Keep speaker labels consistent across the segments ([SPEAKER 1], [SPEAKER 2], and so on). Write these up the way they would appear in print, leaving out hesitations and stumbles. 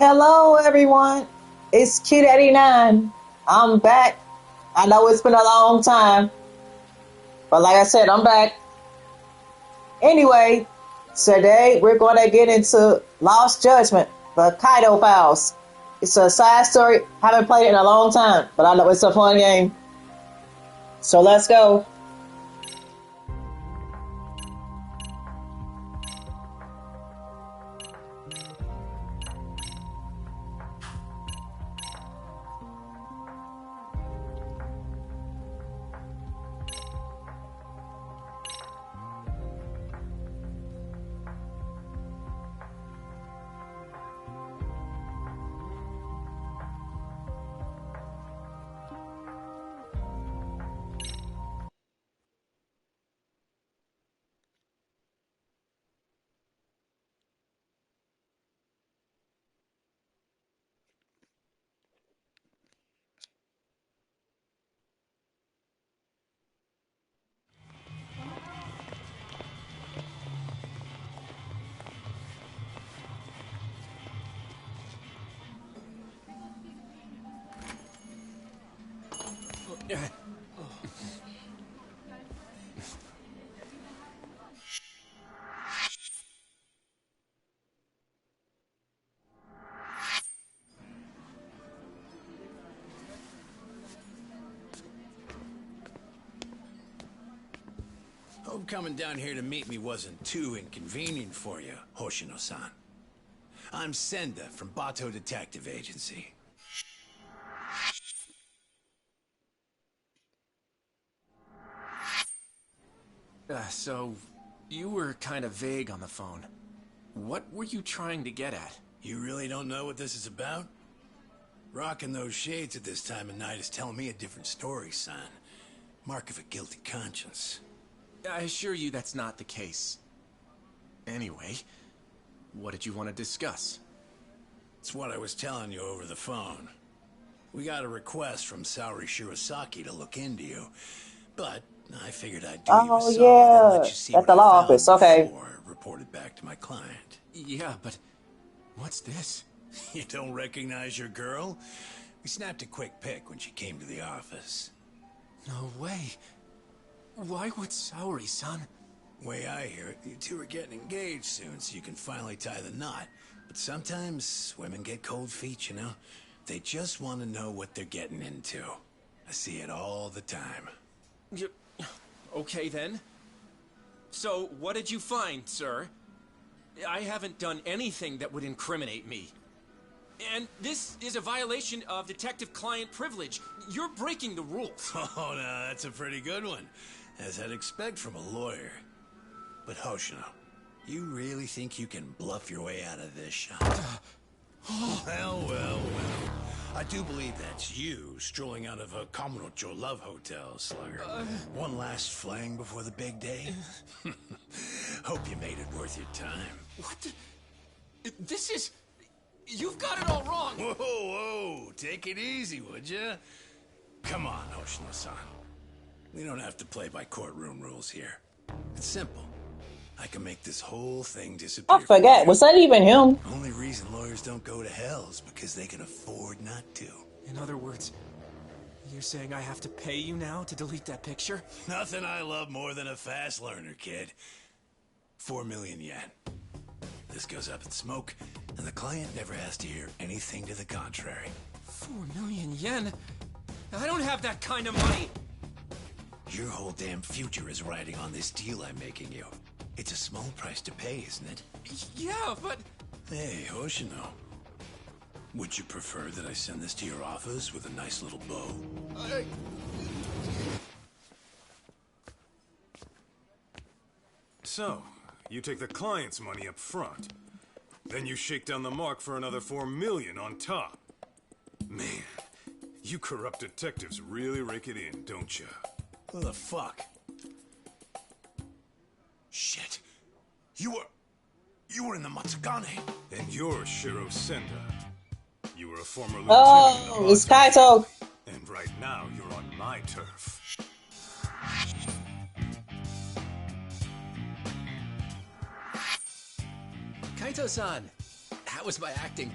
[SPEAKER 1] Hello, everyone. It's Cute 89. I'm back. I know it's been a long time, but like I said, I'm back. Anyway, today we're going to get into Lost Judgment, the Kaito Files. It's a side story. Haven't played it in a long time, but I know it's a fun game. So let's go.
[SPEAKER 2] Hope coming down here to meet me wasn't too inconvenient for you, Hoshino-san. I'm Senda from Bato Detective Agency.
[SPEAKER 3] So, you were kind of vague on the phone. What were you trying to get at?
[SPEAKER 2] You really don't know what this is about? Rocking those shades at this time of night is telling me a different story, son. Mark of a guilty conscience.
[SPEAKER 3] I assure you that's not the case. Anyway, what did you want to discuss?
[SPEAKER 2] It's what I was telling you over the phone. We got a request from Saori Shirosaki to look into you, but I figured I'd do you a
[SPEAKER 1] Oh,
[SPEAKER 2] solid and let you see
[SPEAKER 1] yeah. At
[SPEAKER 2] what
[SPEAKER 1] the
[SPEAKER 2] I
[SPEAKER 1] law
[SPEAKER 2] found
[SPEAKER 1] office. Okay.
[SPEAKER 2] before I report it back to my client.
[SPEAKER 3] Yeah, but what's this?
[SPEAKER 2] You don't recognize your girl? We snapped a quick pic when she came to the office.
[SPEAKER 3] No way. Why would Saori-san?
[SPEAKER 2] Way I hear it, you two are getting engaged soon, so you can finally tie the knot. But sometimes women get cold feet, you know? They just want to know what they're getting into. I see it all the time.
[SPEAKER 3] Okay then. So, what did you find, sir? I haven't done anything that would incriminate me. And this is a violation of detective-client privilege. You're breaking the rules.
[SPEAKER 2] Oh, no, that's a pretty good one, as I'd expect from a lawyer. But Hoshino, you really think you can bluff your way out of this, Sean? Well. I do believe that's you strolling out of a Kamurocho love hotel, Slugger. One last fling before the big day. Hope you made it worth your time.
[SPEAKER 3] What the... This is... You've got it all wrong!
[SPEAKER 2] Whoa, take it easy, would ya? Come on, Hoshino-san. We don't have to play by courtroom rules here. It's simple. I can make this whole thing disappear.
[SPEAKER 1] I forget. Was that even him?
[SPEAKER 2] Only reason lawyers don't go to hell is because they can afford not to.
[SPEAKER 3] In other words, you're saying I have to pay you now to delete that picture?
[SPEAKER 2] Nothing I love more than a fast learner, kid. 4 million yen. This goes up in smoke, and the client never has to hear anything to the contrary.
[SPEAKER 3] 4 million yen? I don't have that kind of money!
[SPEAKER 2] Your whole damn future is riding on this deal I'm making you. It's a small price to pay, isn't it?
[SPEAKER 3] Yeah, but...
[SPEAKER 2] Hey, Hoshino. Would you prefer that I send this to your office with a nice little bow?
[SPEAKER 4] So, you take the client's money up front. Then you shake down the mark for another 4 million on top. Man, you corrupt detectives really rake it in, don't you?
[SPEAKER 2] Who the fuck? Shit. You were in the Matsugane.
[SPEAKER 4] And you're Shiro Senda. You were a former lieutenant
[SPEAKER 1] Oh,
[SPEAKER 4] in the
[SPEAKER 1] it's
[SPEAKER 4] Bato.
[SPEAKER 1] Kaito.
[SPEAKER 4] And right now, you're on my turf.
[SPEAKER 3] Kaito-san, how was my acting?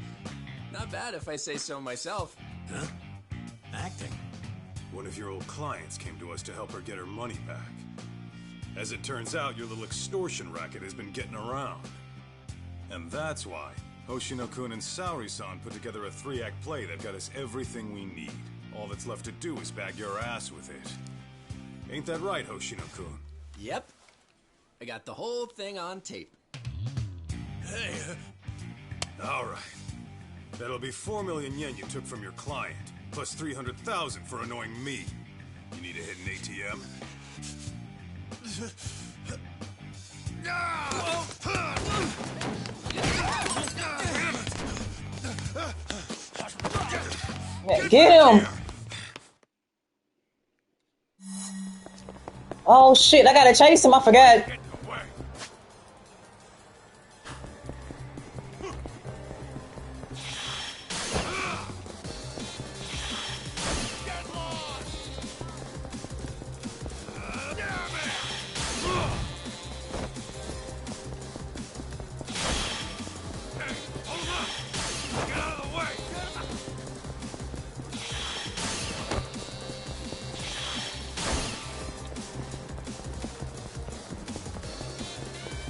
[SPEAKER 3] Not bad if I say so myself.
[SPEAKER 2] Huh? Acting?
[SPEAKER 4] One of your old clients came to us to help her get her money back. As it turns out, your little extortion racket has been getting around. And that's why Hoshino-kun and Saori-san put together a 3-act play that got us everything we need. All that's left to do is bag your ass with it. Ain't that right, Hoshino-kun?
[SPEAKER 3] Yep. I got the whole thing on tape.
[SPEAKER 2] Hey,
[SPEAKER 4] All right. That'll be 4 million yen you took from your client, plus 300,000 for annoying me. You need to hit an ATM?
[SPEAKER 1] Yeah, get him! Oh shit, I gotta chase him, I forgot.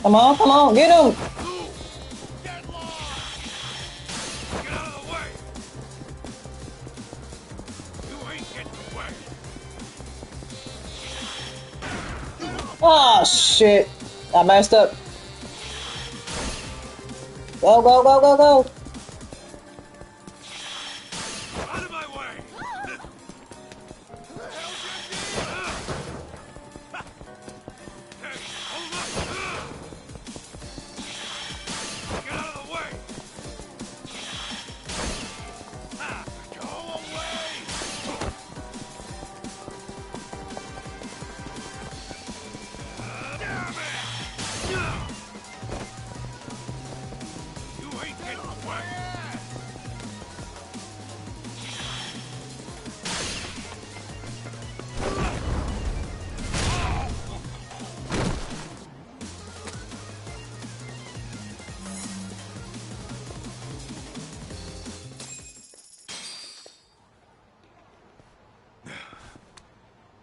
[SPEAKER 1] Come on, get him!
[SPEAKER 4] Get lost! Get out of the way! You ain't getting away!
[SPEAKER 1] Oh shit, I messed up. Go, go, go, go, go!
[SPEAKER 4] Out of my way! Hey, hold up! Get out of the way! Go away! Damn it! You ain't getting away!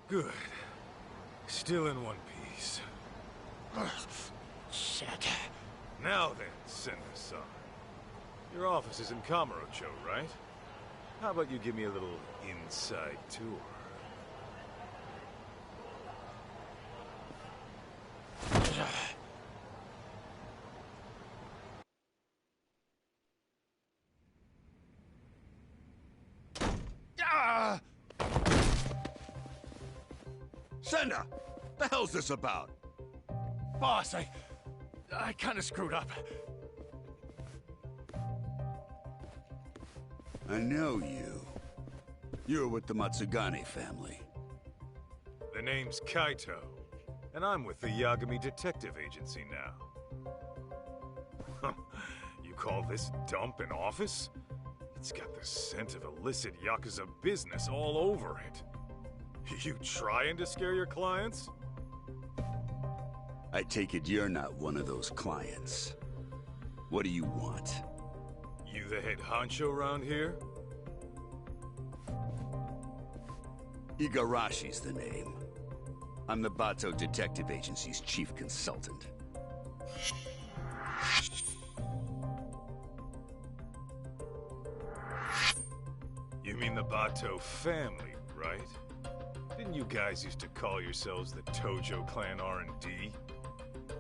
[SPEAKER 4] Good. Still in one piece.
[SPEAKER 2] shit.
[SPEAKER 4] Now then, Senda-san. Your office is in Kamurocho, right? How about you give me a little inside tour?
[SPEAKER 2] Ah! Senda! The hell's this about?
[SPEAKER 5] Boss, I kind of screwed up.
[SPEAKER 2] I know you. You're with the Matsugane family.
[SPEAKER 4] The name's Kaito, and I'm with the Yagami Detective Agency now. You call this dump an office? It's got the scent of illicit Yakuza business all over it. You trying to scare your clients?
[SPEAKER 2] I take it you're not one of those clients. What do you want?
[SPEAKER 4] You the head honcho around here?
[SPEAKER 2] Igarashi's the name. I'm the Bato Detective Agency's chief consultant.
[SPEAKER 4] You mean the Bato family, right? Didn't you guys used to call yourselves the Tojo Clan R&D?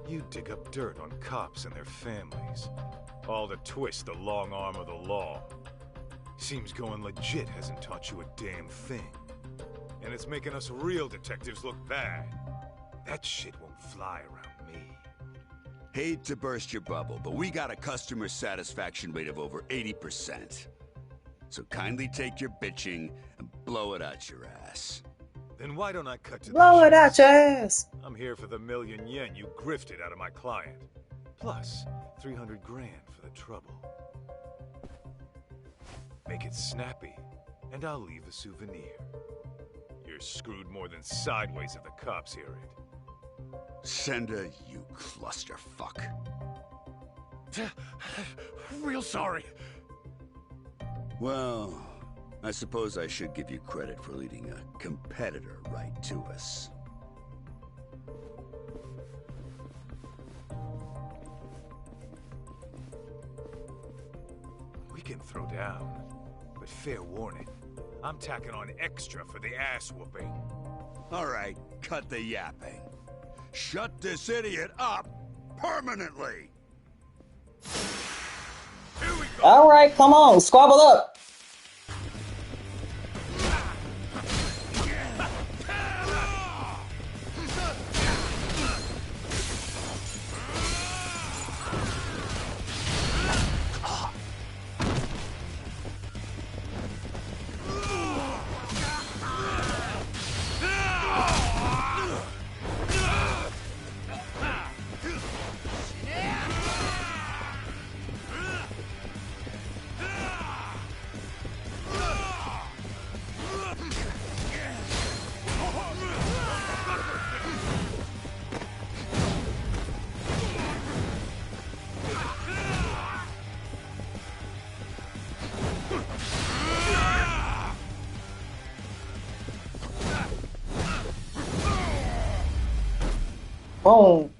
[SPEAKER 4] You dig up dirt on cops and their families. All to twist the long arm of the law. Seems going legit hasn't taught you a damn thing. And it's making us real detectives look bad. That shit won't fly around me.
[SPEAKER 2] Hate to burst your bubble, but we got a customer satisfaction rate of over 80%. So kindly take your bitching and blow it out your ass.
[SPEAKER 4] Then why don't I cut to
[SPEAKER 1] Blow
[SPEAKER 4] the
[SPEAKER 1] it out
[SPEAKER 4] chase?
[SPEAKER 1] your ass!
[SPEAKER 4] I'm here for the million yen you grifted out of my client. Plus, 300 grand for the trouble. Make it snappy, and I'll leave a souvenir. You're screwed more than sideways if the cops hear it.
[SPEAKER 2] Senda, you clusterfuck.
[SPEAKER 5] Real sorry.
[SPEAKER 6] Well, I suppose I should give you credit for leading a competitor right to us.
[SPEAKER 5] We can throw down, but fair warning. I'm tacking on extra for the ass whooping.
[SPEAKER 6] All right, cut the yapping. Shut this idiot up permanently!
[SPEAKER 5] Here we go!
[SPEAKER 1] All right, come on, squabble up. Boom.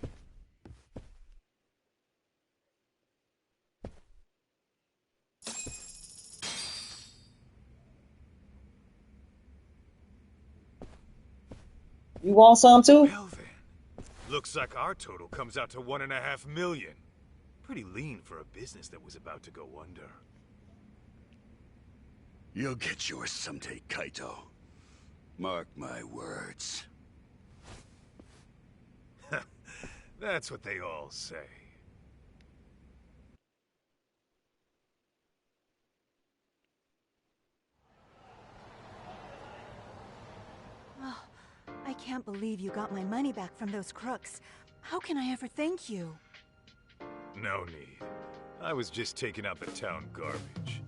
[SPEAKER 1] You want some too?
[SPEAKER 5] Well then, looks like our total comes out to 1.5 million. Pretty lean for a business that was about to go under.
[SPEAKER 6] You'll get yours someday, Kaito. Mark my words.
[SPEAKER 5] That's what they all say.
[SPEAKER 7] Oh, I can't believe you got my money back from those crooks. How can I ever thank you?
[SPEAKER 5] No need. I was just taking out the town garbage.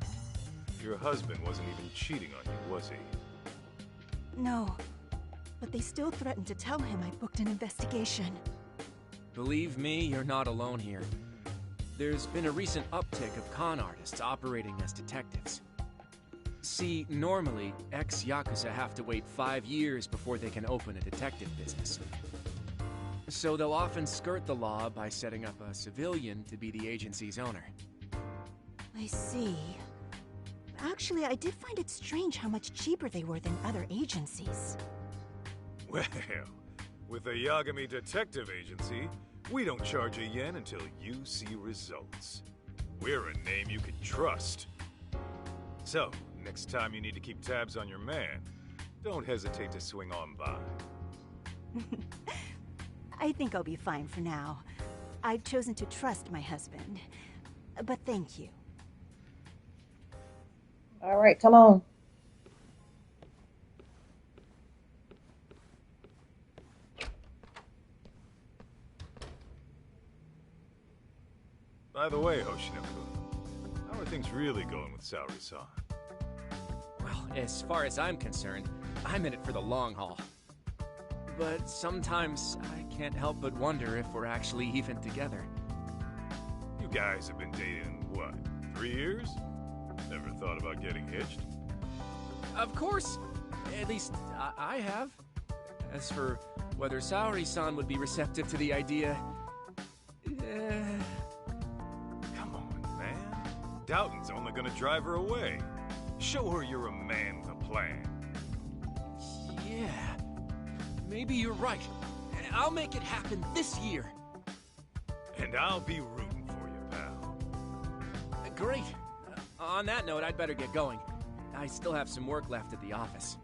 [SPEAKER 5] Your husband wasn't even cheating on you, was he?
[SPEAKER 7] No, but they still threatened to tell him I booked an investigation.
[SPEAKER 3] Believe me, you're not alone here. There's been a recent uptick of con artists operating as detectives. See, normally, ex-Yakuza have to wait 5 years before they can open a detective business. So they'll often skirt the law by setting up a civilian to be the agency's owner.
[SPEAKER 7] I see. Actually, I did find it strange how much cheaper they were than other agencies.
[SPEAKER 5] Well, with a Yagami detective agency, we don't charge a yen until you see results. We're a name you can trust. So, next time you need to keep tabs on your man, don't hesitate to swing on by.
[SPEAKER 7] I think I'll be fine for now. I've chosen to trust my husband. But thank you.
[SPEAKER 1] All right, come on.
[SPEAKER 5] By the way, Hoshino-kun, how are things really going with Saori-san?
[SPEAKER 3] Well, as far as I'm concerned, I'm in it for the long haul. But sometimes I can't help but wonder if we're actually even together.
[SPEAKER 5] You guys have been dating, what, 3 years? Never thought about getting hitched?
[SPEAKER 3] Of course! At least, I have. As for whether Saori-san would be receptive to the idea...
[SPEAKER 5] Come on, man. Doubting's only gonna drive her away. Show her you're a man with a plan.
[SPEAKER 3] Yeah. Maybe you're right. I'll make it happen this year.
[SPEAKER 5] And I'll be rooting for you, pal.
[SPEAKER 3] Great. On that note, I'd better get going. I still have some work left at the office.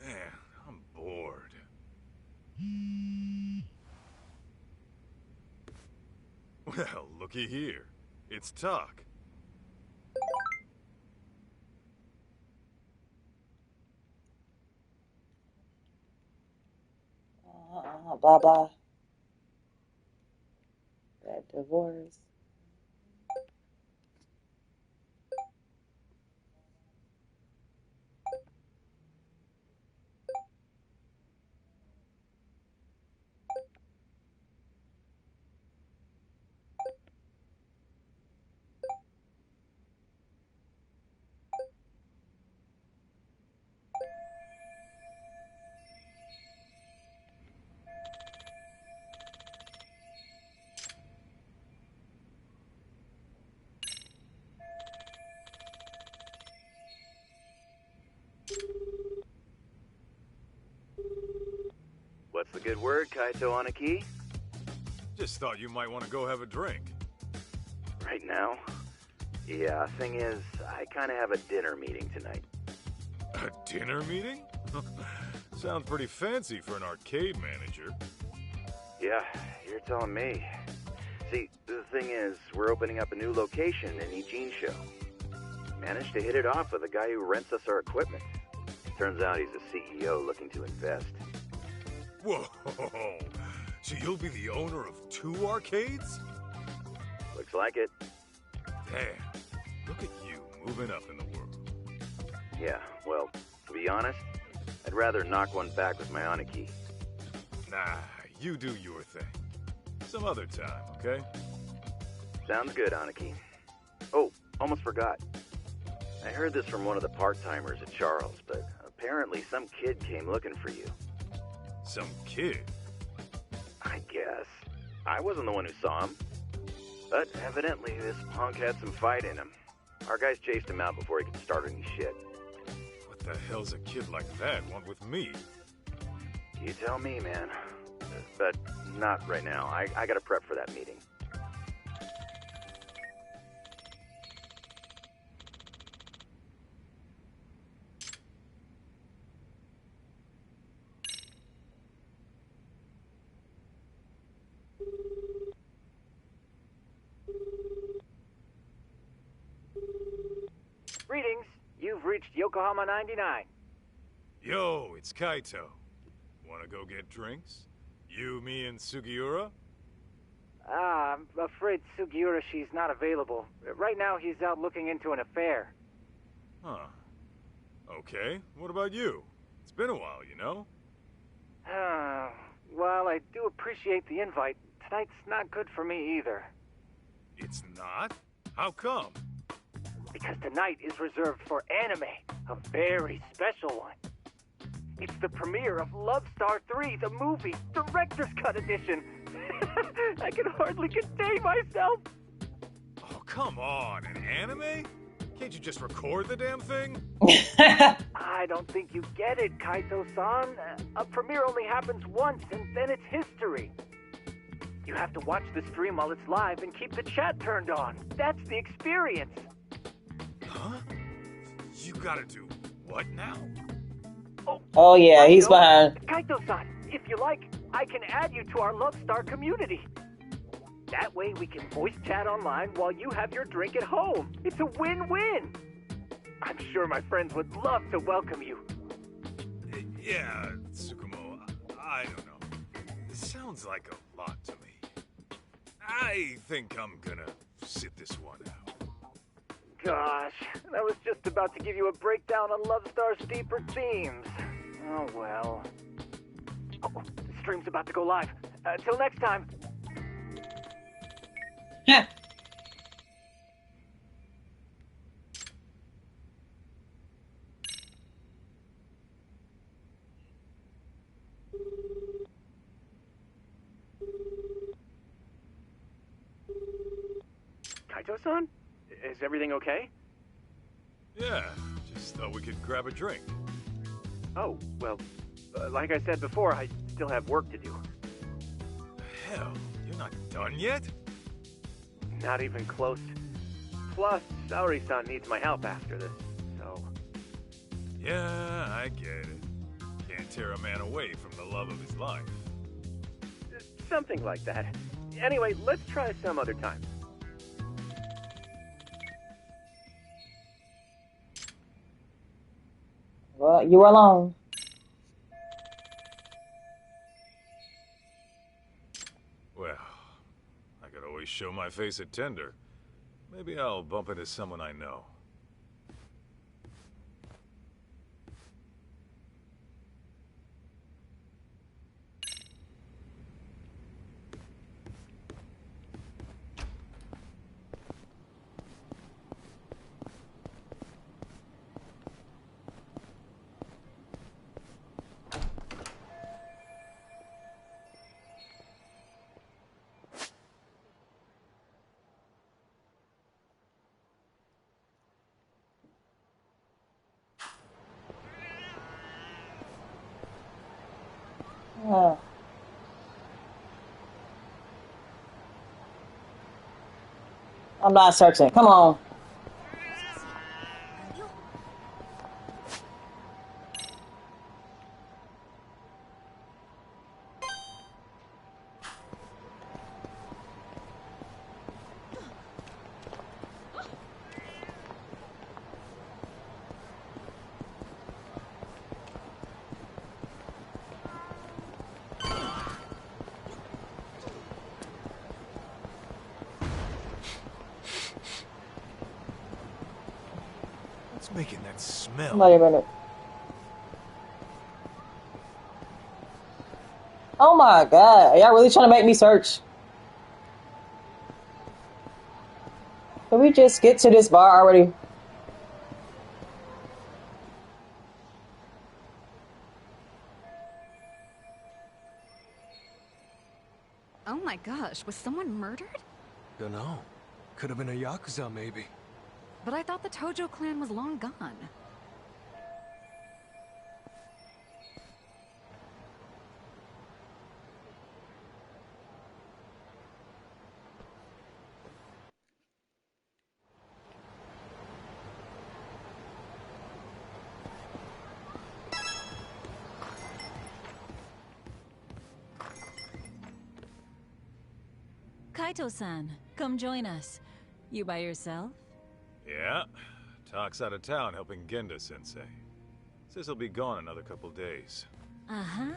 [SPEAKER 5] Man, I'm bored. Well, looky here. It's talk.
[SPEAKER 1] Blah blah. That divorce.
[SPEAKER 8] A good word, Kaito on a key?
[SPEAKER 5] Just thought you might want to go have a drink.
[SPEAKER 8] Right now? Yeah, thing is, I kinda have a dinner meeting tonight.
[SPEAKER 5] A dinner meeting? Sounds pretty fancy for an arcade manager.
[SPEAKER 8] Yeah, you're telling me. See, the thing is, we're opening up a new location in Ijincho. Managed to hit it off with a guy who rents us our equipment. Turns out he's a CEO looking to invest.
[SPEAKER 5] Whoa! So you'll be the owner of 2 arcades?
[SPEAKER 8] Looks like it.
[SPEAKER 5] Damn. Look at you moving up in the world.
[SPEAKER 8] Yeah, well, to be honest, I'd rather knock one back with my Aniki.
[SPEAKER 5] Nah, you do your thing. Some other time, okay?
[SPEAKER 8] Sounds good, Aniki. Oh, almost forgot. I heard this from one of the part-timers at Charles, but apparently some kid came looking for you.
[SPEAKER 5] Some kid?
[SPEAKER 8] I guess. I wasn't the one who saw him. But evidently this punk had some fight in him. Our guys chased him out before he could start any shit.
[SPEAKER 5] What the hell's a kid like that want with me?
[SPEAKER 8] You tell me, man. But not right now. I gotta prep for that meeting.
[SPEAKER 9] Greetings. You've reached Yokohama 99.
[SPEAKER 5] Yo, it's Kaito. Wanna go get drinks? You, me, and Sugiura?
[SPEAKER 9] I'm afraid Sugiura, she's not available. Right now, he's out looking into an affair.
[SPEAKER 5] Huh. Okay, what about you? It's been a while, you know?
[SPEAKER 9] Well, I do appreciate the invite. Tonight's not good for me either.
[SPEAKER 5] It's not? How come?
[SPEAKER 9] Because tonight is reserved for anime, a very special one. It's the premiere of Love Star 3, the movie, Director's Cut Edition. I can hardly contain myself.
[SPEAKER 5] Oh, come on, an anime? Can't you just record the damn thing?
[SPEAKER 9] I don't think you get it, Kaito-san. A premiere only happens once, and then it's history. You have to watch the stream while it's live and keep the chat turned on. That's the experience.
[SPEAKER 5] Huh? You gotta do what now?
[SPEAKER 1] Oh yeah, he's behind.
[SPEAKER 9] Kaito-san, if you like, I can add you to our Love Star community. That way we can voice chat online while you have your drink at home. It's a win-win. I'm sure my friends would love to welcome you.
[SPEAKER 5] Yeah, Tsukumo, I don't know. It sounds like a lot to me. I think I'm gonna sit this one out.
[SPEAKER 9] Gosh, I was just about to give you a breakdown on Love Star's deeper themes. Oh well. Oh, the stream's about to go live. Till next time.
[SPEAKER 1] Yeah.
[SPEAKER 9] Kaito-san? Is everything okay?
[SPEAKER 5] Yeah, just thought we could grab a drink.
[SPEAKER 9] Oh, well, like I said before, I still have work to do.
[SPEAKER 5] Hell, you're not done yet?
[SPEAKER 9] Not even close. Plus, Saori-san needs my help after this, so...
[SPEAKER 5] Yeah, I get it. Can't tear a man away from the love of his life.
[SPEAKER 9] Something like that. Anyway, let's try some other time.
[SPEAKER 1] Well, you were alone.
[SPEAKER 5] Well, I could always show my face at Tender. Maybe I'll bump into someone I know.
[SPEAKER 1] Oh. I'm not searching. Come on.
[SPEAKER 5] What's making that smell?
[SPEAKER 1] Wait a minute. Oh my god. Are y'all really trying to make me search? Can we just get to this bar already?
[SPEAKER 10] Oh my gosh, was someone murdered?
[SPEAKER 11] Dunno. Could have been a Yakuza, maybe.
[SPEAKER 10] But I thought the Tojo clan was long gone.
[SPEAKER 12] Kaito-san, come join us. You by yourself?
[SPEAKER 5] Yeah. Talk's out of town helping Genda-sensei. Says he'll be gone another couple days.
[SPEAKER 12] Uh-huh.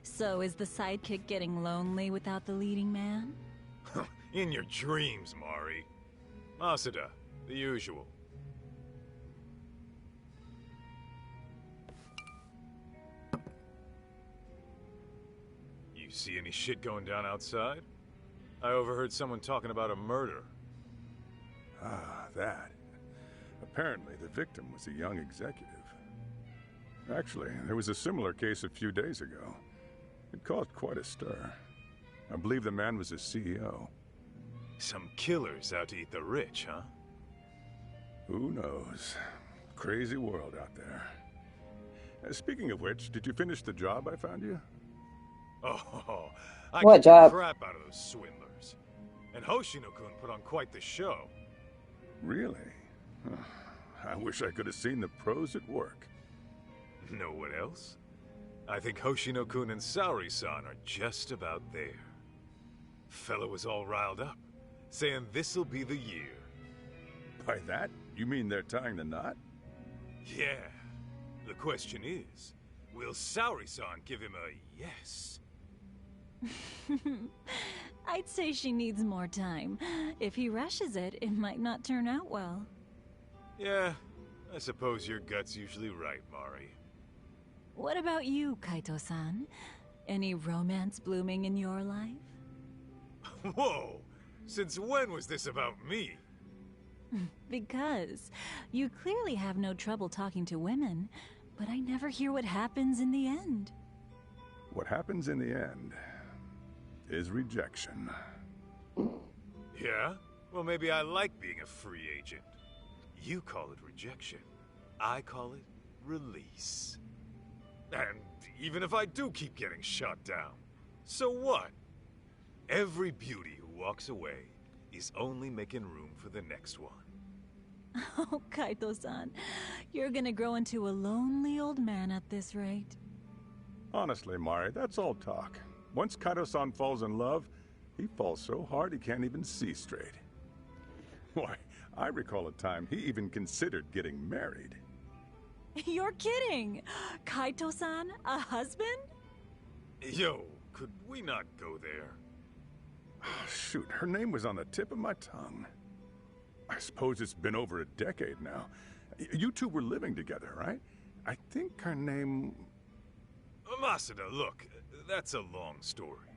[SPEAKER 12] So is the sidekick getting lonely without the leading man?
[SPEAKER 5] In your dreams, Mari. Masuda, the usual. You see any shit going down outside? I overheard someone talking about a murder.
[SPEAKER 6] Ah, that. Apparently, the victim was a young executive. Actually, there was a similar case a few days ago. It caused quite a stir. I believe the man was a CEO.
[SPEAKER 5] Some killers out to eat the rich, huh?
[SPEAKER 6] Who knows? Crazy world out there. Speaking of which, did you finish the job I found you?
[SPEAKER 5] Oh, I
[SPEAKER 1] What
[SPEAKER 5] kicked the
[SPEAKER 1] job?
[SPEAKER 5] crap out of those swindlers. And Hoshino-kun put on quite the show.
[SPEAKER 6] Really? Huh. I wish I could have seen the pros at work.
[SPEAKER 5] Know what else? I think Hoshino-kun and Saori-san are just about there. Fella was all riled up, saying this'll be the year.
[SPEAKER 6] By that, you mean they're tying the knot?
[SPEAKER 5] Yeah. The question is, will Saori-san give him a yes?
[SPEAKER 12] I'd say she needs more time. If he rushes it, it might not turn out well.
[SPEAKER 5] Yeah, I suppose your gut's usually right, Mari.
[SPEAKER 12] What about you, Kaito-san? Any romance blooming in your life?
[SPEAKER 5] Whoa! Since when was this about me?
[SPEAKER 12] Because you clearly have no trouble talking to women, but I never hear what happens in the end.
[SPEAKER 6] What happens in the end is rejection.
[SPEAKER 5] Yeah? Well, maybe I like being a free agent. You call it rejection. I call it release. And even if I do keep getting shot down, so what? Every beauty who walks away is only making room for the next one.
[SPEAKER 12] Oh, Kaito-san, you're gonna grow into a lonely old man at this rate.
[SPEAKER 6] Honestly, Mari, that's all talk. Once Kaito-san falls in love, he falls so hard he can't even see straight. Why, I recall a time he even considered getting married.
[SPEAKER 12] You're kidding! Kaito-san, a husband?
[SPEAKER 5] Yo, could we not go there?
[SPEAKER 6] Shoot, her name was on the tip of my tongue. I suppose it's been over a decade now. You two were living together, right? I think her name...
[SPEAKER 5] Masuda, look, that's a long story.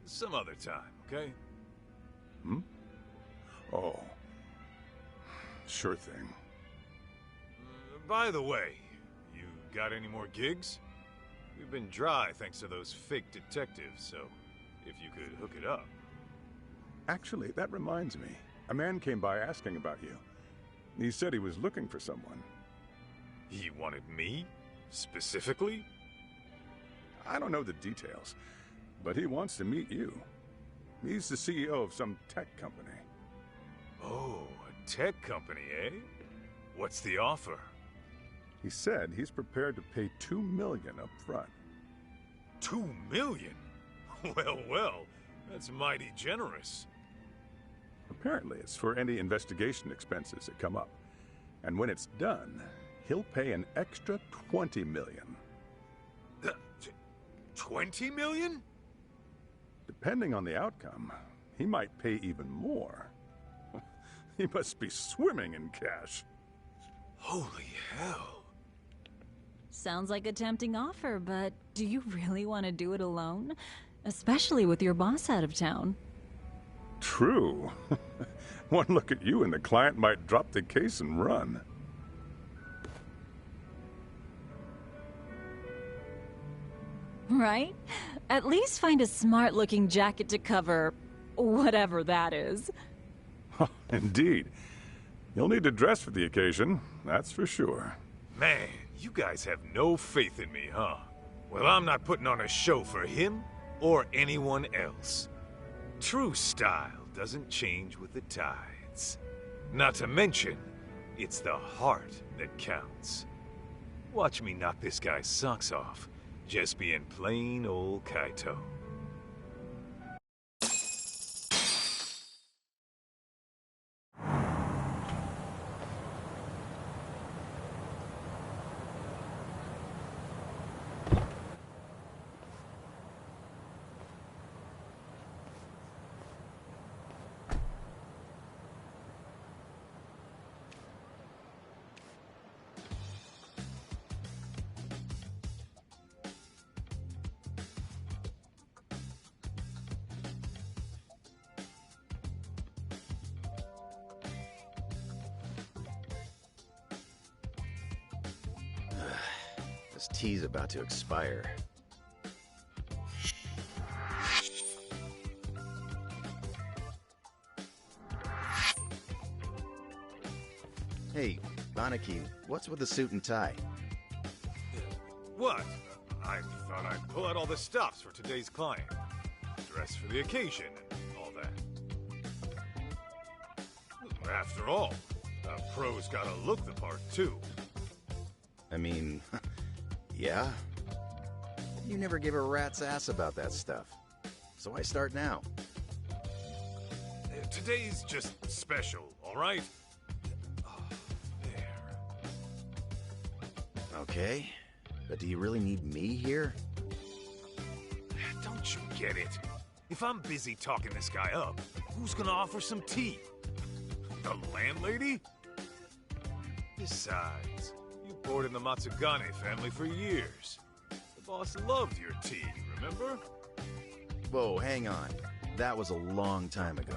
[SPEAKER 5] Some other time, okay?
[SPEAKER 6] Hmm? Oh. Sure thing.
[SPEAKER 5] By the way, you got any more gigs? We've been dry thanks to those fake detectives, so if you could hook it up.
[SPEAKER 6] Actually, that reminds me. A man came by asking about you. He said he was looking for someone.
[SPEAKER 5] He wanted me? Specifically?
[SPEAKER 6] I don't know the details, but he wants to meet you. He's the CEO of some tech company.
[SPEAKER 5] Oh. tech company, eh? What's the offer?
[SPEAKER 6] He said he's prepared to pay $2 million up front.
[SPEAKER 5] $2 million? Well, well, that's mighty generous.
[SPEAKER 6] Apparently, it's for any investigation expenses that come up. And when it's done, he'll pay an extra $20 million.
[SPEAKER 5] 20 million?
[SPEAKER 6] Depending on the outcome, he might pay even more. He must be swimming in cash.
[SPEAKER 5] Holy hell.
[SPEAKER 12] Sounds like a tempting offer, but do you really want to do it alone? Especially with your boss out of town.
[SPEAKER 6] True. One look at you and the client might drop the case and run.
[SPEAKER 12] Right? At least find a smart-looking jacket to cover whatever that is.
[SPEAKER 6] Indeed. You'll need to dress for the occasion, that's for sure.
[SPEAKER 5] Man, you guys have no faith in me, huh? Well, I'm not putting on a show for him or anyone else. True style doesn't change with the tides. Not to mention, it's the heart that counts. Watch me knock this guy's socks off, just being plain old Kaito.
[SPEAKER 8] This tea's about to expire. Hey, Banaki, what's with the suit and tie?
[SPEAKER 5] What? I thought I'd pull out all the stops for today's client. Dress for the occasion and all that. After all, a pro's gotta look the part, too.
[SPEAKER 8] I mean, yeah. You never give a rat's ass about that stuff. So I start now.
[SPEAKER 5] Today's just special, all right? Oh, there.
[SPEAKER 8] Okay, but do you really need me here?
[SPEAKER 5] Don't you get it? If I'm busy talking this guy up, who's gonna offer some tea? The landlady? Besides, you poured in the Matsugane family for years. The boss loved your tea, remember?
[SPEAKER 8] Whoa, hang on. That was a long time ago.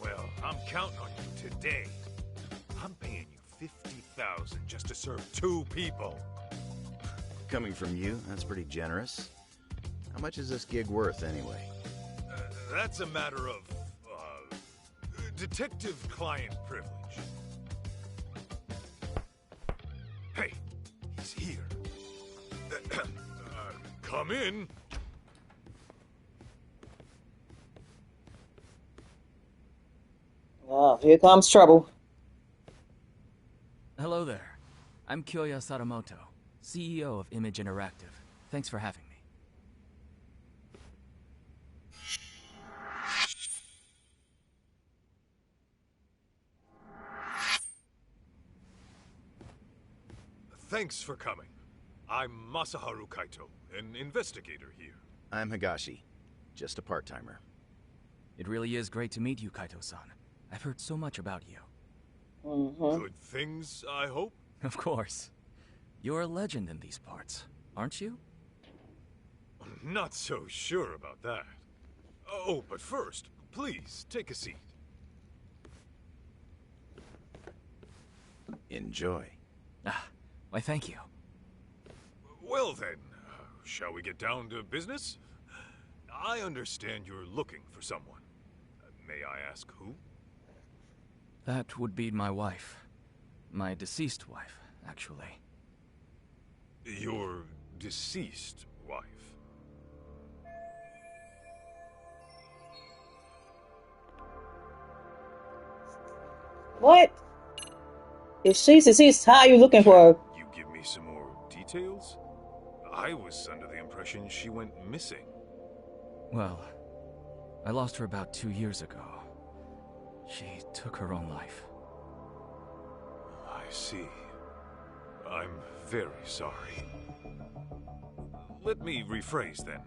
[SPEAKER 5] Well, I'm counting on you today. I'm paying you $50,000 just to serve 2 people.
[SPEAKER 8] Coming from you, that's pretty generous. How much is this gig worth, anyway?
[SPEAKER 5] That's a matter of, detective-client privilege. Hey, he's here. Come in.
[SPEAKER 1] Oh, here comes trouble.
[SPEAKER 13] Hello there. I'm Kyoya Sadamoto, CEO of Image Interactive. Thanks for having me.
[SPEAKER 5] Thanks for coming. I'm Masaharu Kaito, an investigator here.
[SPEAKER 8] I'm Higashi, just a part-timer.
[SPEAKER 13] It really is great to meet you, Kaito-san. I've heard so much about you.
[SPEAKER 5] Good things, I hope?
[SPEAKER 13] Of course. You're a legend in these parts, aren't you?
[SPEAKER 5] Not so sure about that. Oh, but first, please, take a seat.
[SPEAKER 8] Enjoy.
[SPEAKER 13] Ah, why thank you.
[SPEAKER 5] Well then, shall we get down to business? I understand you're looking for someone. May I ask who?
[SPEAKER 13] That would be my wife. My deceased wife, actually.
[SPEAKER 5] Your deceased wife?
[SPEAKER 1] What? If she's deceased, how are you looking for her?
[SPEAKER 4] You give me some more details? I was under the impression she went missing.
[SPEAKER 13] Well, I lost her about 2 years ago. She took her own life.
[SPEAKER 4] I see. I'm very sorry. Let me rephrase then.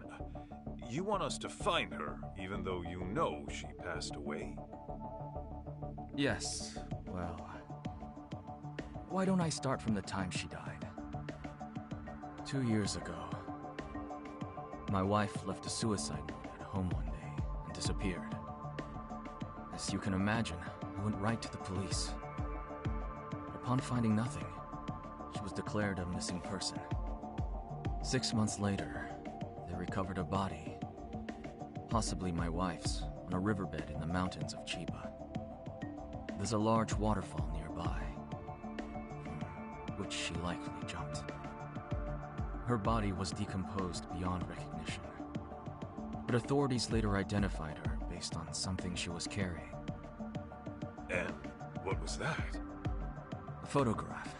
[SPEAKER 4] You want us to find her, even though you know she passed away?
[SPEAKER 13] Yes, well... Why don't I start from the time she died? 2 years ago, my wife left a suicide note at home one day and disappeared. As you can imagine, I went right to the police. Upon finding nothing, she was declared a missing person. 6 months later, they recovered a body, possibly my wife's, on a riverbed in the mountains of Chiba. There's a large waterfall nearby, from which she likely jumped. Her body was decomposed beyond recognition, but authorities later identified her based on something she was carrying.
[SPEAKER 4] And what was that?
[SPEAKER 13] A photograph.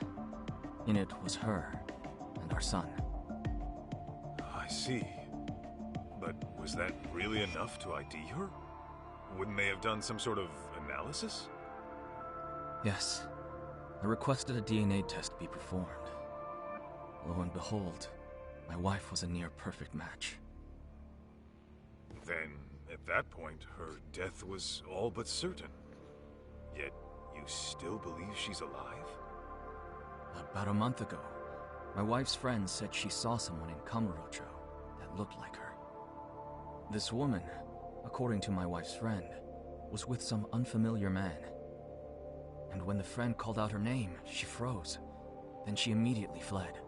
[SPEAKER 13] In it was her and our son.
[SPEAKER 4] I see. But was that really enough to ID her? Wouldn't they have done some sort of analysis?
[SPEAKER 13] Yes. I requested a DNA test be performed. Lo and behold, my wife was a near-perfect match.
[SPEAKER 4] Then, at that point, her death was all but certain. Yet, you still believe she's alive?
[SPEAKER 13] About a month ago, my wife's friend said she saw someone in Kamurocho that looked like her. This woman, according to my wife's friend, was with some unfamiliar man. And when the friend called out her name, she froze. Then she immediately fled.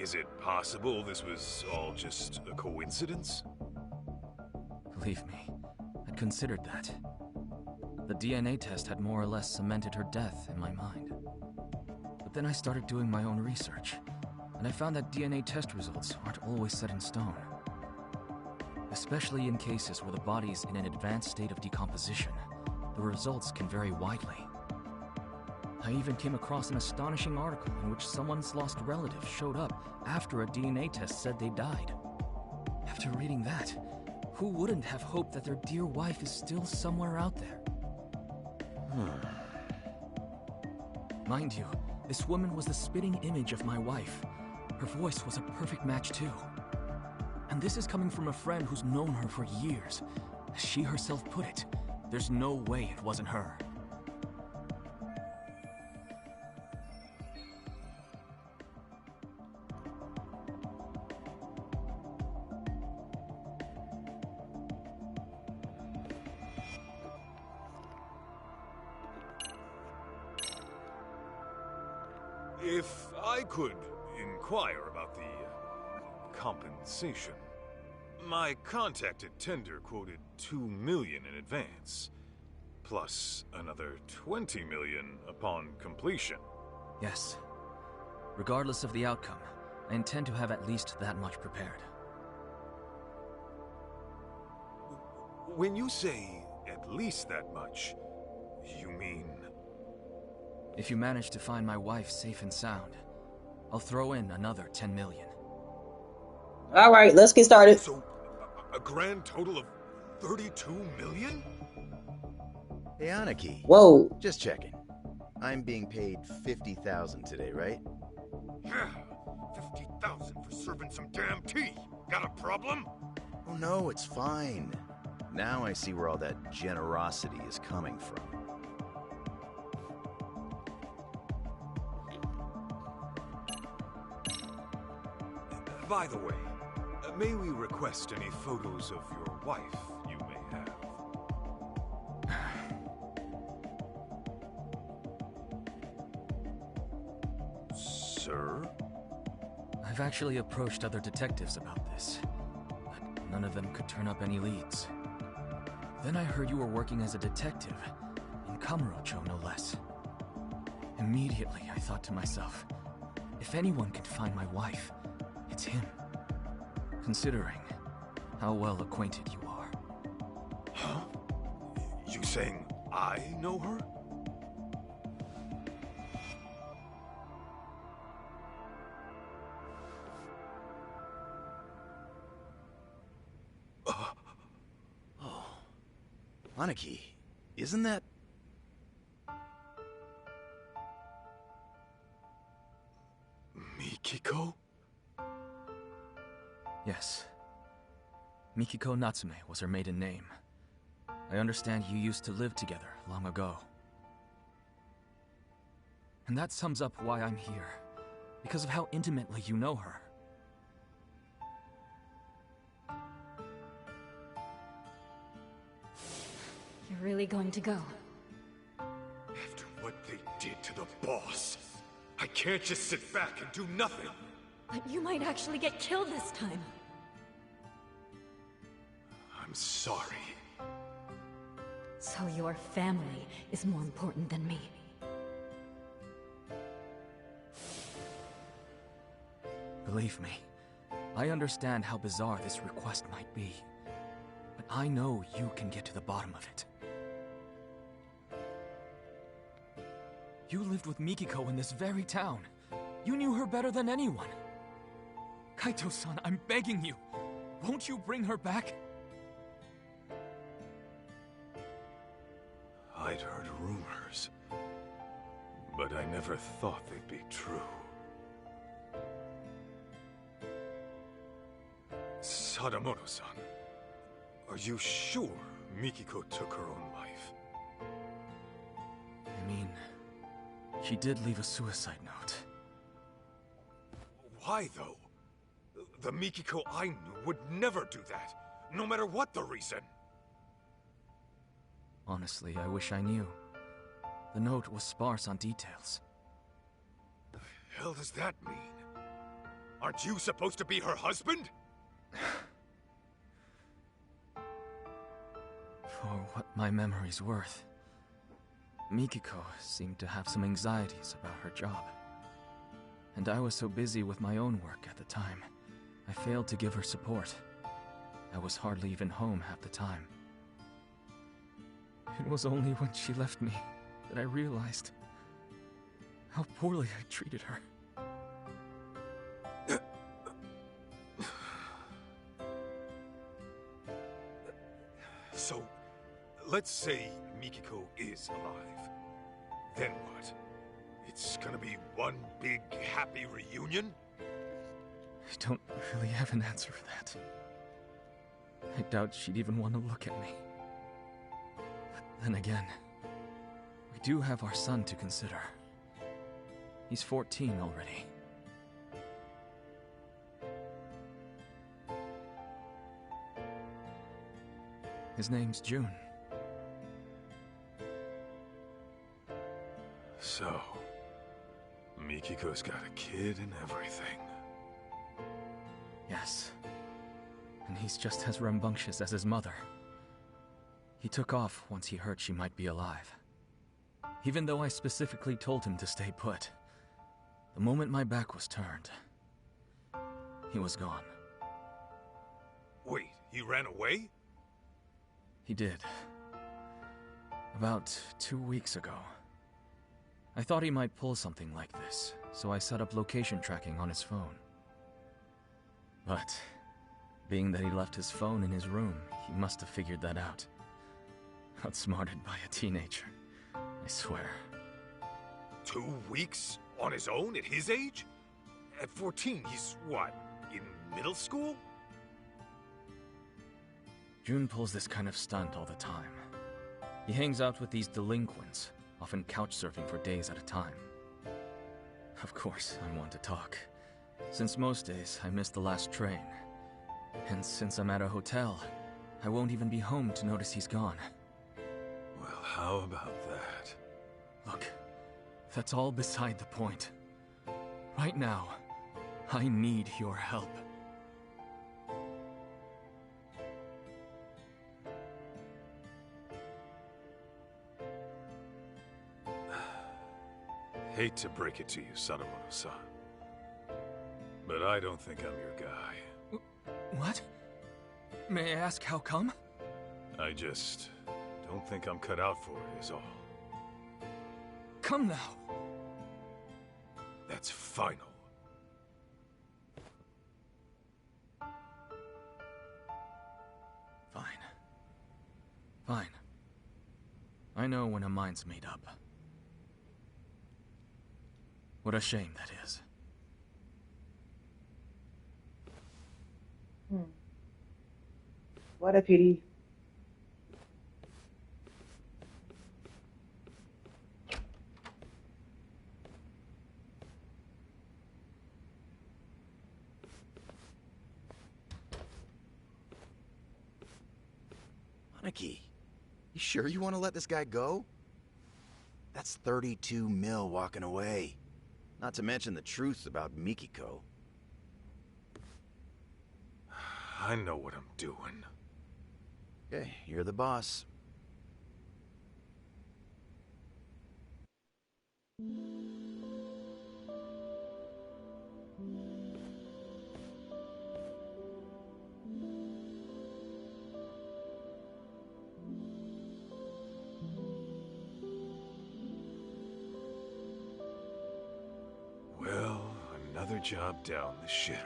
[SPEAKER 4] Is it possible this was all just a coincidence?
[SPEAKER 13] Believe me, I'd considered that. The DNA test had more or less cemented her death in my mind. But then I started doing my own research, and I found that DNA test results aren't always set in stone. Especially in cases where the body's in an advanced state of decomposition, the results can vary widely. I even came across an astonishing article in which someone's lost relative showed up after a DNA test said they died. After reading that, who wouldn't have hoped that their dear wife is still somewhere out there? Mind you, this woman was the spitting image of my wife. Her voice was a perfect match too. And this is coming from a friend who's known her for years. As she herself put it, there's no way it wasn't her.
[SPEAKER 4] If I could inquire about the compensation. My contact at Tender quoted $2 million in advance, plus another $20 million upon completion.
[SPEAKER 13] Yes. Regardless of the outcome, I intend to have at least that much prepared.
[SPEAKER 4] When you say at least that much, you mean...
[SPEAKER 13] If you manage to find my wife safe and sound, I'll throw in another 10 million.
[SPEAKER 1] All right, let's get started.
[SPEAKER 4] So, a grand total of 32 million?
[SPEAKER 8] Hey, Aniki.
[SPEAKER 1] Whoa.
[SPEAKER 8] Just checking. I'm being paid 50,000 today, right?
[SPEAKER 4] Yeah, 50,000 for serving some damn tea. Got a problem?
[SPEAKER 8] Oh no, it's fine. Now I see where all that generosity is coming from.
[SPEAKER 4] By the way, may we request any photos of your wife you may have? Sir?
[SPEAKER 13] I've actually approached other detectives about this, but none of them could turn up any leads. Then I heard you were working as a detective, in Kamurocho no less. Immediately I thought to myself, if anyone can find my wife, it's him. Considering how well acquainted you are.
[SPEAKER 4] Huh? You saying I know her?
[SPEAKER 8] Aniki, isn't that...
[SPEAKER 4] Mikiko?
[SPEAKER 13] Yes. Mikiko Natsume was her maiden name. I understand you used to live together long ago. And that sums up why I'm here. Because of how intimately you know her.
[SPEAKER 10] You're really going to go?
[SPEAKER 4] After what they did to the boss, I can't just sit back and do nothing.
[SPEAKER 10] But you might actually get killed this time.
[SPEAKER 4] I'm sorry.
[SPEAKER 10] So your family is more important than me.
[SPEAKER 13] Believe me, I understand how bizarre this request might be. But I know you can get to the bottom of it. You lived with Mikiko in this very town. You knew her better than anyone. Kaito-san, I'm begging you. Won't you bring her back?
[SPEAKER 4] I'd heard rumors, but I never thought they'd be true. Sadamoto-san, are you sure Mikiko took her own life?
[SPEAKER 13] I mean, she did leave a suicide note.
[SPEAKER 4] Why, though? The Mikiko I knew would never do that, no matter what the reason.
[SPEAKER 13] Honestly, I wish I knew. The note was sparse on details.
[SPEAKER 4] The hell does that mean? Aren't you supposed to be her husband?
[SPEAKER 13] For what my memory's worth, Mikiko seemed to have some anxieties about her job. And I was so busy with my own work at the time, I failed to give her support. I was hardly even home half the time. It was only when she left me that I realized how poorly I treated her.
[SPEAKER 4] So, let's say Mikiko is alive. Then what? It's gonna be one big happy reunion?
[SPEAKER 13] I don't really have an answer for that. I doubt she'd even want to look at me. But then again, we do have our son to consider. He's 14 already. His name's June.
[SPEAKER 4] So, Mikiko's got a kid and everything.
[SPEAKER 13] Yes. And he's just as rambunctious as his mother. He took off once he heard she might be alive. Even though I specifically told him to stay put. The moment my back was turned, he was gone.
[SPEAKER 4] Wait, he ran away?
[SPEAKER 13] He did. About 2 weeks ago. I thought he might pull something like this, so I set up location tracking on his phone. But, being that he left his phone in his room, he must have figured that out. Outsmarted by a teenager, I swear.
[SPEAKER 4] 2 weeks? On his own at his age? At 14, he's what, in middle school?
[SPEAKER 13] June pulls this kind of stunt all the time. He hangs out with these delinquents, often couch surfing for days at a time. Of course, I'm one to talk. Since most days, I miss the last train. And since I'm at a hotel, I won't even be home to notice he's gone.
[SPEAKER 4] Well, how about that?
[SPEAKER 13] Look, that's all beside the point. Right now, I need your help.
[SPEAKER 4] Hate to break it to you, Sadamoto-san, but I don't think I'm your guy.
[SPEAKER 13] What? May I ask how come?
[SPEAKER 4] I just Don't think I'm cut out for it, is all.
[SPEAKER 11] Come now.
[SPEAKER 4] That's final.
[SPEAKER 13] Fine. Fine. I know when a mind's made up. What a shame that is.
[SPEAKER 1] What a pity.
[SPEAKER 8] Aniki, you sure you want to let this guy go? That's 32 mil walking away. Not to mention the truth about Mikiko.
[SPEAKER 4] I know what I'm doing.
[SPEAKER 8] Okay, you're the boss.
[SPEAKER 4] Well, another job down the shitter.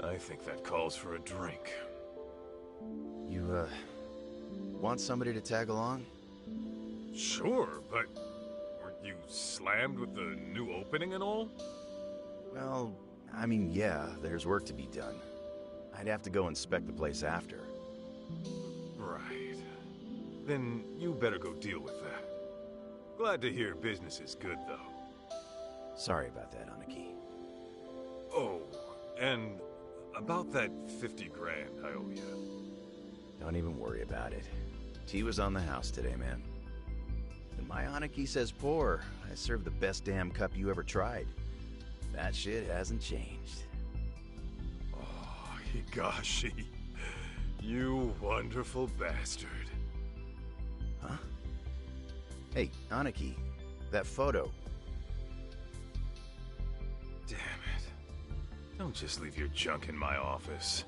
[SPEAKER 4] I think that calls for a drink.
[SPEAKER 8] You, want somebody to tag along?
[SPEAKER 4] Sure, but weren't you slammed with the new opening and all?
[SPEAKER 8] Well, I mean, yeah, there's work to be done. I'd have to go inspect the place after.
[SPEAKER 4] Right. Then you better go deal with that. Glad to hear business is good, though.
[SPEAKER 8] Sorry about that, Aniki.
[SPEAKER 4] Oh, and about that 50 grand I owe you.
[SPEAKER 8] Don't even worry about it. Tea was on the house today, man. And my Aniki says pour. I served the best damn cup you ever tried. That shit hasn't changed.
[SPEAKER 4] Oh, Higashi. You wonderful bastard.
[SPEAKER 8] Huh? Hey, Aniki, that photo.
[SPEAKER 4] Damn it. Don't just leave your junk in my office.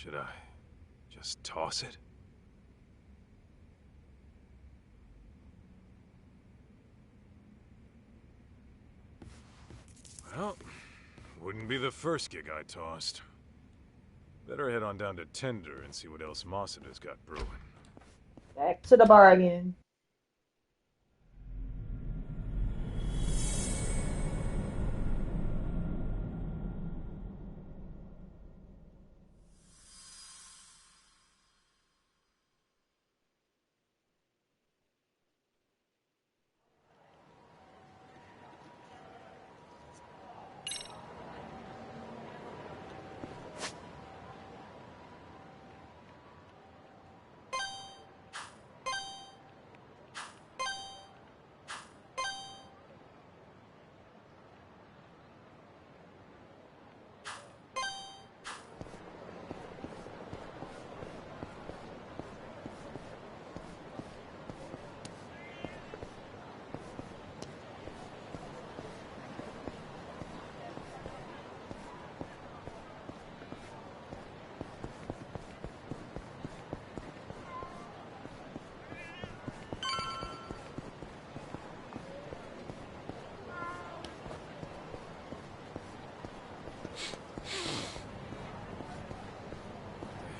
[SPEAKER 4] Should I just toss it? Well, wouldn't be the first gig I tossed. Better head on down to Tender and see what else Mawson has got brewing.
[SPEAKER 1] Back to the bar again.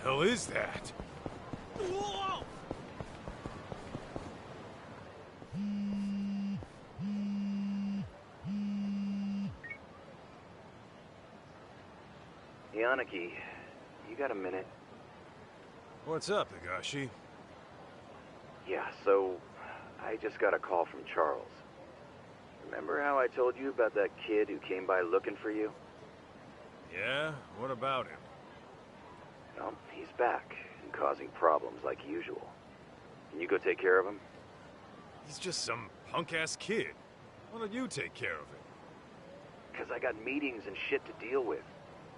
[SPEAKER 4] The hell is that?
[SPEAKER 8] Hey, Aniki, you got a minute?
[SPEAKER 4] What's up, Higashi?
[SPEAKER 8] Yeah, so I just got a call from Charles. Remember how I told you about that kid who came by looking for you?
[SPEAKER 4] Yeah? What about him?
[SPEAKER 8] Well, he's back and causing problems like usual. Can you go take care of him?
[SPEAKER 4] He's just some punk-ass kid. Why don't you take care of him?
[SPEAKER 8] Because I got meetings and shit to deal with.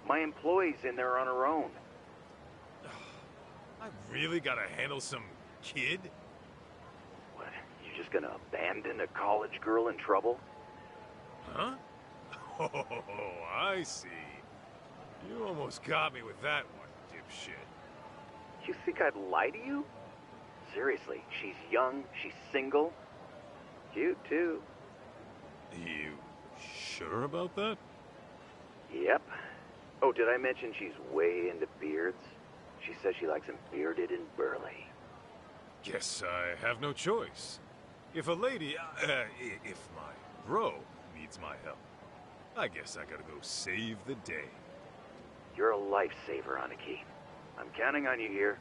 [SPEAKER 8] My employee's in there on her own.
[SPEAKER 4] I really gotta handle some kid?
[SPEAKER 8] What, you just gonna abandon a college girl in trouble?
[SPEAKER 5] Huh? Oh, I see. You almost got me with that one, dipshit.
[SPEAKER 8] You think I'd lie to you? Seriously, she's young, she's single. Cute, too.
[SPEAKER 5] You sure about that?
[SPEAKER 8] Yep. Oh, did I mention she's way into beards? She says she likes them bearded and burly.
[SPEAKER 5] Guess I have no choice. If a lady, if my bro needs my help, I guess I gotta go save the day.
[SPEAKER 8] You're a lifesaver, Aniki. I'm counting on you here.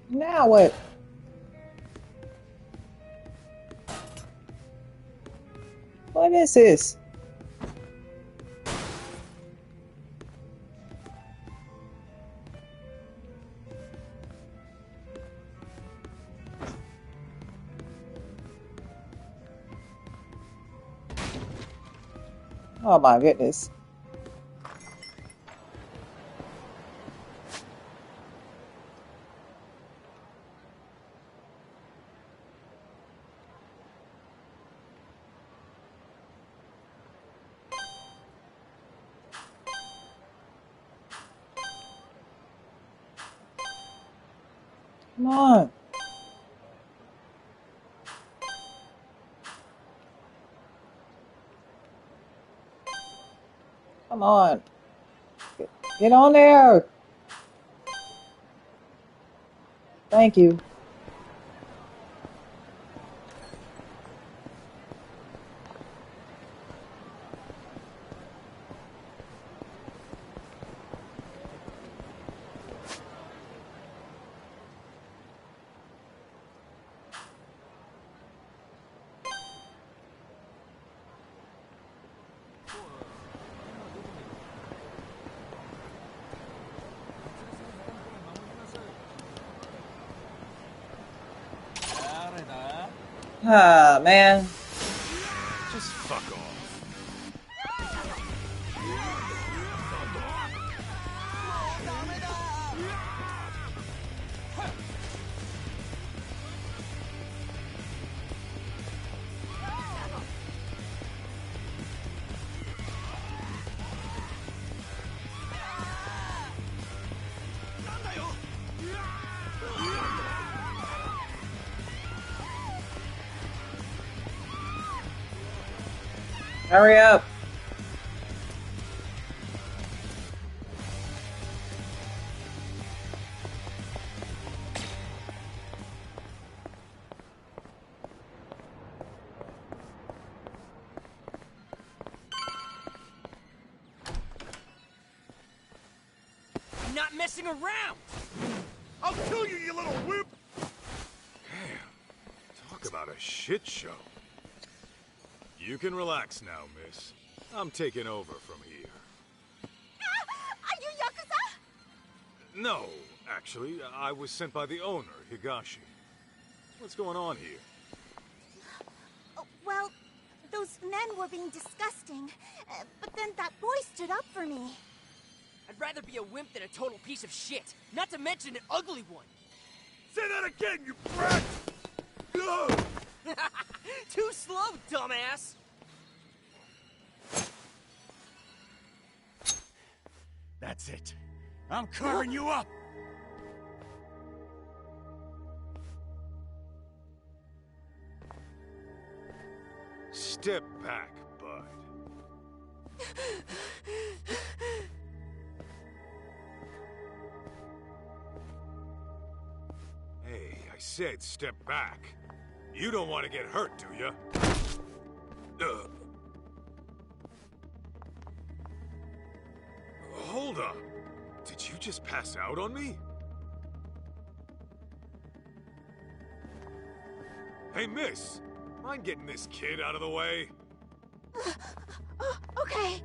[SPEAKER 1] Now what? What is this? Oh my goodness. Come on. Come on. Get on there. Thank you. Ah, man.
[SPEAKER 5] Just fuck off.
[SPEAKER 1] Hurry up.
[SPEAKER 3] I'm not messing around!
[SPEAKER 5] I'll kill you, you little whip! Damn. Talk about a shit show. You can relax now, miss. I'm taking over from here.
[SPEAKER 7] Are you Yakuza?
[SPEAKER 5] No, actually, I was sent by the owner, Higashi. What's going on here?
[SPEAKER 7] Oh, well, those men were being disgusting, but then that boy stood up for me.
[SPEAKER 3] I'd rather be a wimp than a total piece of shit, not to mention an ugly one.
[SPEAKER 5] Say that again, you brat! Ugh!
[SPEAKER 3] Too slow, dumbass!
[SPEAKER 2] That's it. I'm carving you up!
[SPEAKER 5] Step back, bud. Hey, I said step back. You don't want to get hurt, do you? Hold up. Did you just pass out on me? Hey, miss. Mind getting this kid out of the way?
[SPEAKER 7] Oh, okay.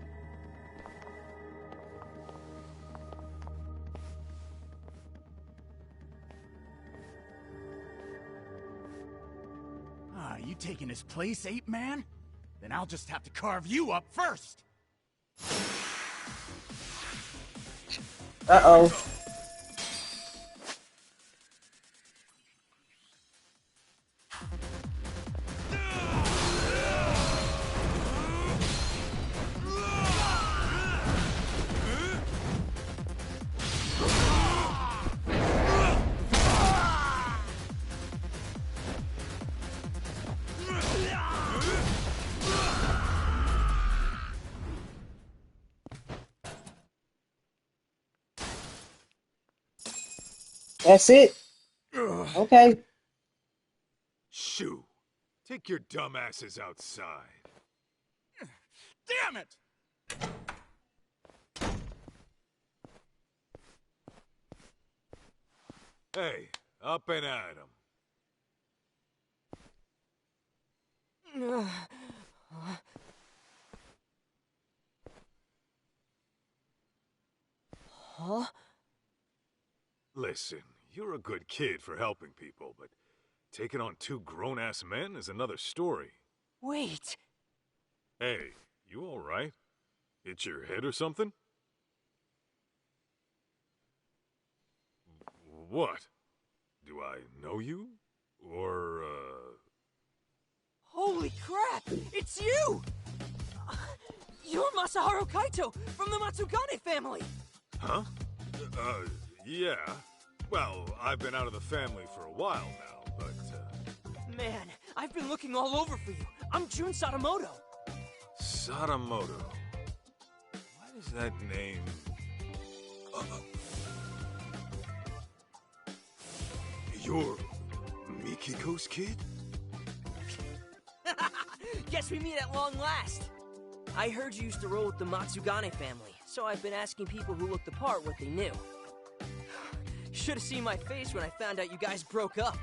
[SPEAKER 14] You taking his place, ape man? Then I'll just have to carve you up first!
[SPEAKER 1] Uh-oh. That's it. Okay.
[SPEAKER 5] Shoo! Take your dumb asses outside.
[SPEAKER 14] Damn it!
[SPEAKER 5] Hey, up and at 'em.
[SPEAKER 15] Huh?
[SPEAKER 5] Listen, you're a good kid for helping people, but taking on two grown-ass men is another story.
[SPEAKER 15] Wait!
[SPEAKER 5] Hey, you alright? Hit your head or something? What? Do I know you? Or,
[SPEAKER 15] Holy crap! It's you! You're Masaharu Kaito from the Matsugane family!
[SPEAKER 5] Huh? Yeah. Well, I've been out of the family for a while now, but,
[SPEAKER 15] Man, I've been looking all over for you. I'm Jun Sadamoto.
[SPEAKER 5] Sadamoto. Why does that name... You're Mikiko's kid?
[SPEAKER 15] Guess we meet at long last. I heard you used to roll with the Matsugane family, so I've been asking people who looked the part what they knew. Should have seen my face when I found out you guys broke up.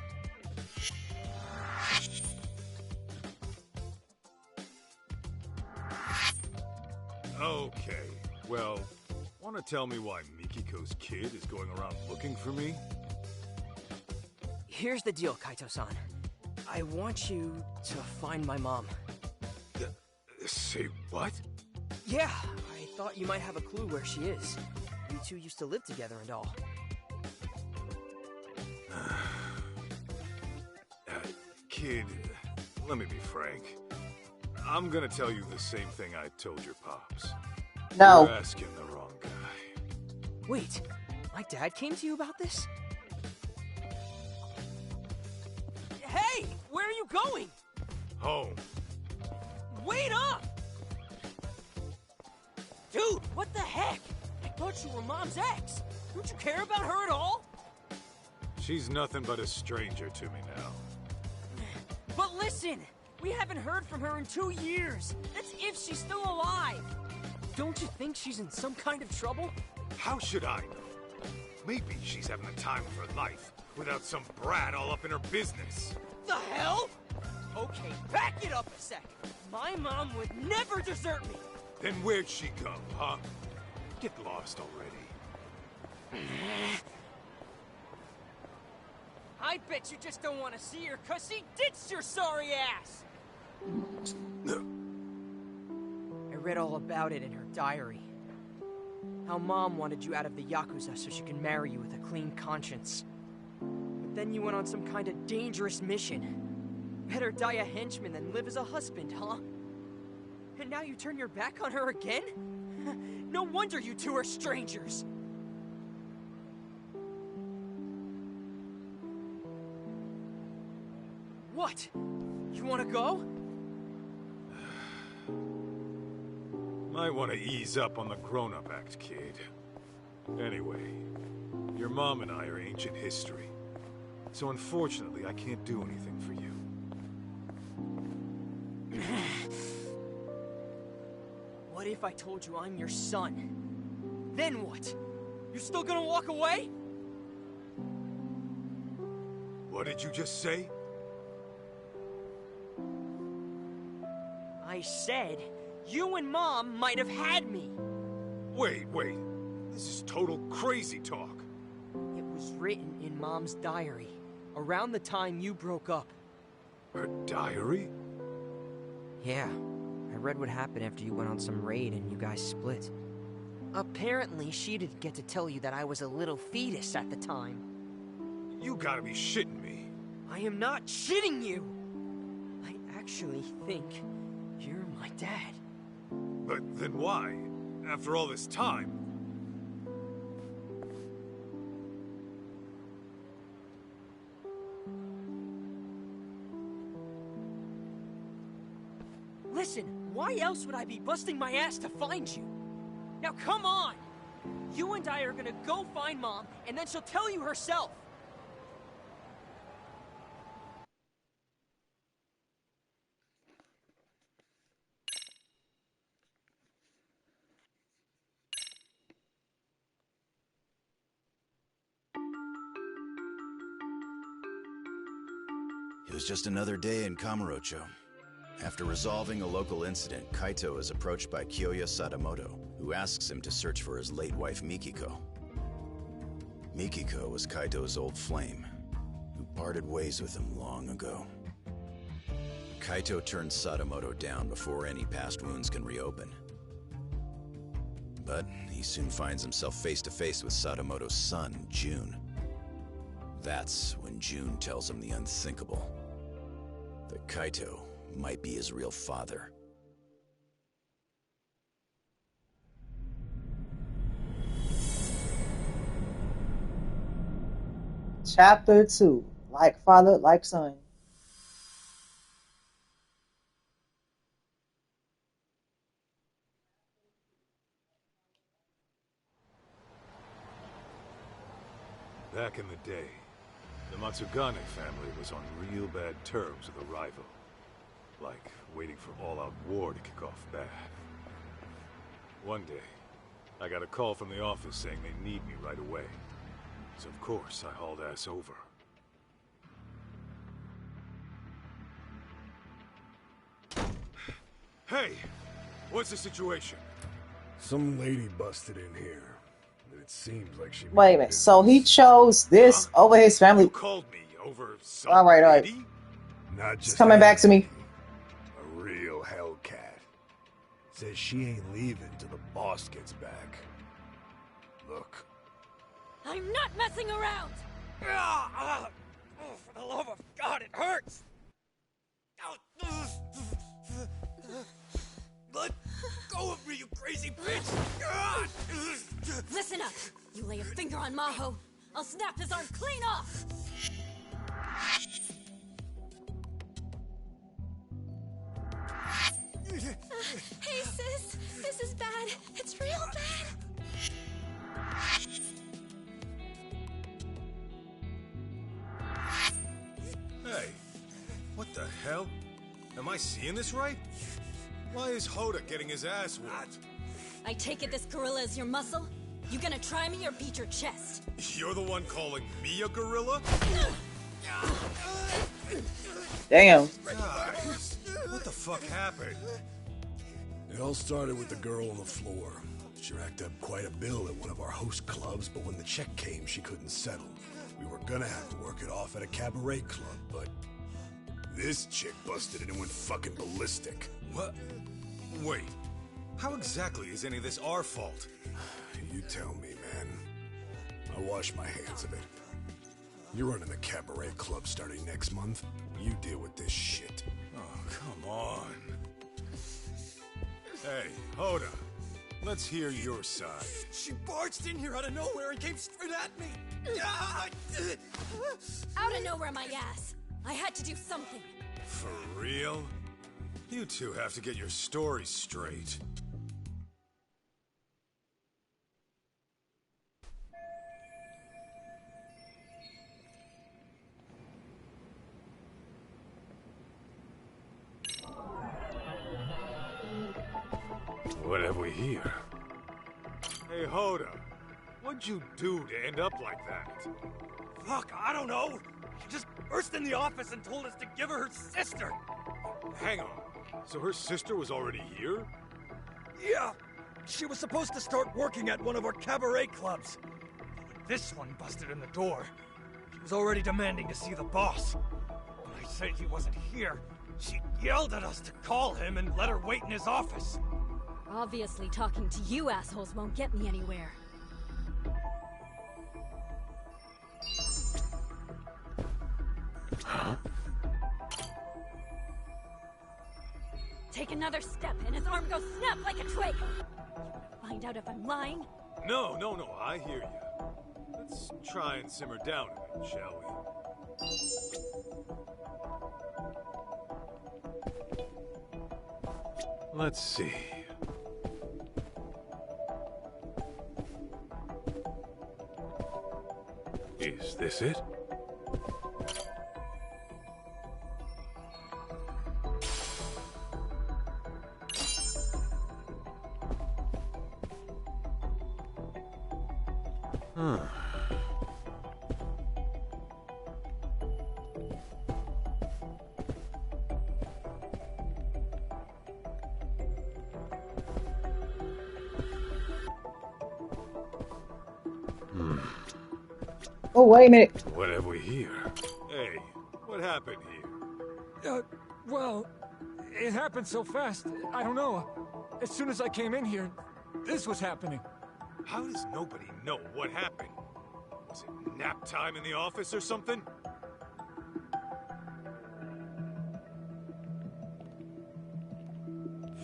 [SPEAKER 5] Okay, well, wanna tell me why Mikiko's kid is going around looking for me?
[SPEAKER 15] Here's the deal, Kaito-san. I want you to find my mom.
[SPEAKER 5] Say what?
[SPEAKER 15] Yeah, I thought you might have a clue where she is. You two used to live together and all.
[SPEAKER 5] Kid, let me be frank. I'm gonna tell you the same thing I told your pops.
[SPEAKER 1] No.
[SPEAKER 5] You're asking the wrong guy.
[SPEAKER 15] Wait, my dad came to you about this? Hey, where are you going?
[SPEAKER 5] Home.
[SPEAKER 15] Wait up! Dude, what the heck? I thought you were Mom's ex. Don't you care about her at all?
[SPEAKER 5] She's nothing but a stranger to me now.
[SPEAKER 15] But listen, we haven't heard from her in 2 years. That's if she's still alive. Don't you think she's in some kind of trouble?
[SPEAKER 5] How should I know? Maybe she's having the time of her life without some brat all up in her business.
[SPEAKER 15] The hell? Okay, back it up a sec. My mom would never desert me.
[SPEAKER 5] Then where'd she go, huh? Get lost already.
[SPEAKER 15] I bet you just don't want to see her because she ditched your sorry ass! I read all about it in her diary. How Mom wanted you out of the Yakuza so she can marry you with a clean conscience. But then you went on some kind of dangerous mission. Better die a henchman than live as a husband, huh? And now you turn your back on her again? No wonder you two are strangers! What? You wanna go?
[SPEAKER 5] Might want to ease up on the grown-up act, kid. Anyway, your mom and I are ancient history. So unfortunately, I can't do anything for you.
[SPEAKER 15] What if I told you I'm your son? Then what? You still gonna walk away?
[SPEAKER 5] What did you just say?
[SPEAKER 15] I said, you and Mom might have had me.
[SPEAKER 5] Wait. This is total crazy talk.
[SPEAKER 15] It was written in Mom's diary, around the time you broke up.
[SPEAKER 4] Her diary?
[SPEAKER 15] Yeah. I read what happened after you went on some raid and you guys split. Apparently, she didn't get to tell you that I was a little fetus at the time.
[SPEAKER 4] You gotta be shitting me.
[SPEAKER 15] I am not shitting you! I actually think you're my dad.
[SPEAKER 4] But then why? After all this time?
[SPEAKER 15] Listen, why else would I be busting my ass to find you? Now come on! You and I are gonna go find Mom, and then she'll tell you herself!
[SPEAKER 8] It was just another day in Kamurocho. After resolving a local incident, Kaito is approached by Kyoya Sadamoto, who asks him to search for his late wife Mikiko. Mikiko was Kaito's old flame, who parted ways with him long ago. Kaito turns Sadamoto down before any past wounds can reopen. But he soon finds himself face to face with Sadamoto's son, June. That's when June tells him the unthinkable. That Kaito might be his real father.
[SPEAKER 1] Chapter 2. Like father, like son.
[SPEAKER 4] Back in the day, the Matsugane family was on real bad terms with a rival. Like waiting for all-out war to kick off bad. One day, I got a call from the office saying they need me right away. So of course, I hauled ass over. Hey! What's the situation?
[SPEAKER 6] Some lady busted in here. It seems like she...
[SPEAKER 1] Wait a minute. So he chose this over his family.
[SPEAKER 4] You called me over some
[SPEAKER 1] all right.
[SPEAKER 4] lady?
[SPEAKER 6] Not just
[SPEAKER 1] it's coming back to me.
[SPEAKER 6] A real hellcat. Says she ain't leaving till the boss gets back. Look.
[SPEAKER 10] I'm not messing around!
[SPEAKER 15] Oh, for the love of God, it hurts! Let go of me, you crazy bitch!
[SPEAKER 10] Listen up! You lay a finger on Maho, I'll snap his arm clean off! Hey sis, this is bad. It's real bad.
[SPEAKER 4] Hey, what the hell? Am I seeing this right? Why is Hoda getting his ass whooped?
[SPEAKER 10] I take it this gorilla is your muscle? You gonna try me or beat your chest?
[SPEAKER 4] You're the one calling me a gorilla?
[SPEAKER 1] Damn.
[SPEAKER 4] Guys, what the fuck happened?
[SPEAKER 6] It all started with the girl on the floor. She racked up quite a bill at one of our host clubs, but when the check came, she couldn't settle. We were gonna have to work it off at a cabaret club, but this chick busted in and went fucking ballistic.
[SPEAKER 4] What? Wait, how exactly is any of this our fault?
[SPEAKER 6] You tell me, man. I wash my hands of it. You're running the cabaret club starting next month. You deal with this shit.
[SPEAKER 4] Oh, come on. Hey, Hoda. Let's hear your side.
[SPEAKER 3] She barged in here out of nowhere and came straight at me.
[SPEAKER 10] Out of nowhere, my ass. I had to do something.
[SPEAKER 4] For real? You two have to get your stories straight. What have we here? Hey, Hoda. What'd you do to end up like that?
[SPEAKER 14] Fuck, I don't know. She just burst in the office and told us to give her sister.
[SPEAKER 4] Hang on. So her sister was already here?
[SPEAKER 14] Yeah. She was supposed to start working at one of our cabaret clubs. But when this one busted in the door, she was already demanding to see the boss. When I said he wasn't here. She yelled at us to call him and let her wait in his office.
[SPEAKER 10] Obviously, talking to you assholes won't get me anywhere.
[SPEAKER 6] Huh?
[SPEAKER 10] Take another step, and his arm goes snap like a twig. Find out if I'm lying.
[SPEAKER 4] No, I hear you. Let's try and simmer down a bit, shall we? Let's see. Is this it? Huh.
[SPEAKER 1] Oh, wait a minute.
[SPEAKER 4] What have we here? Hey, what happened here?
[SPEAKER 11] Well, it happened so fast. I don't know. As soon as I came in here, this was happening.
[SPEAKER 4] How does nobody know what happened? Was it nap time in the office or something?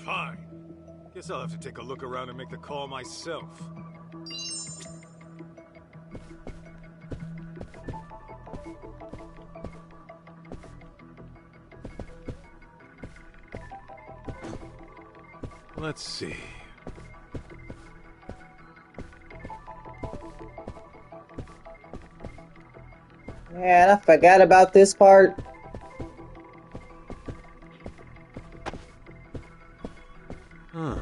[SPEAKER 4] Fine. Guess I'll have to take a look around and make the call myself. Let's see.
[SPEAKER 1] Man, I forgot about this part.
[SPEAKER 4] Huh.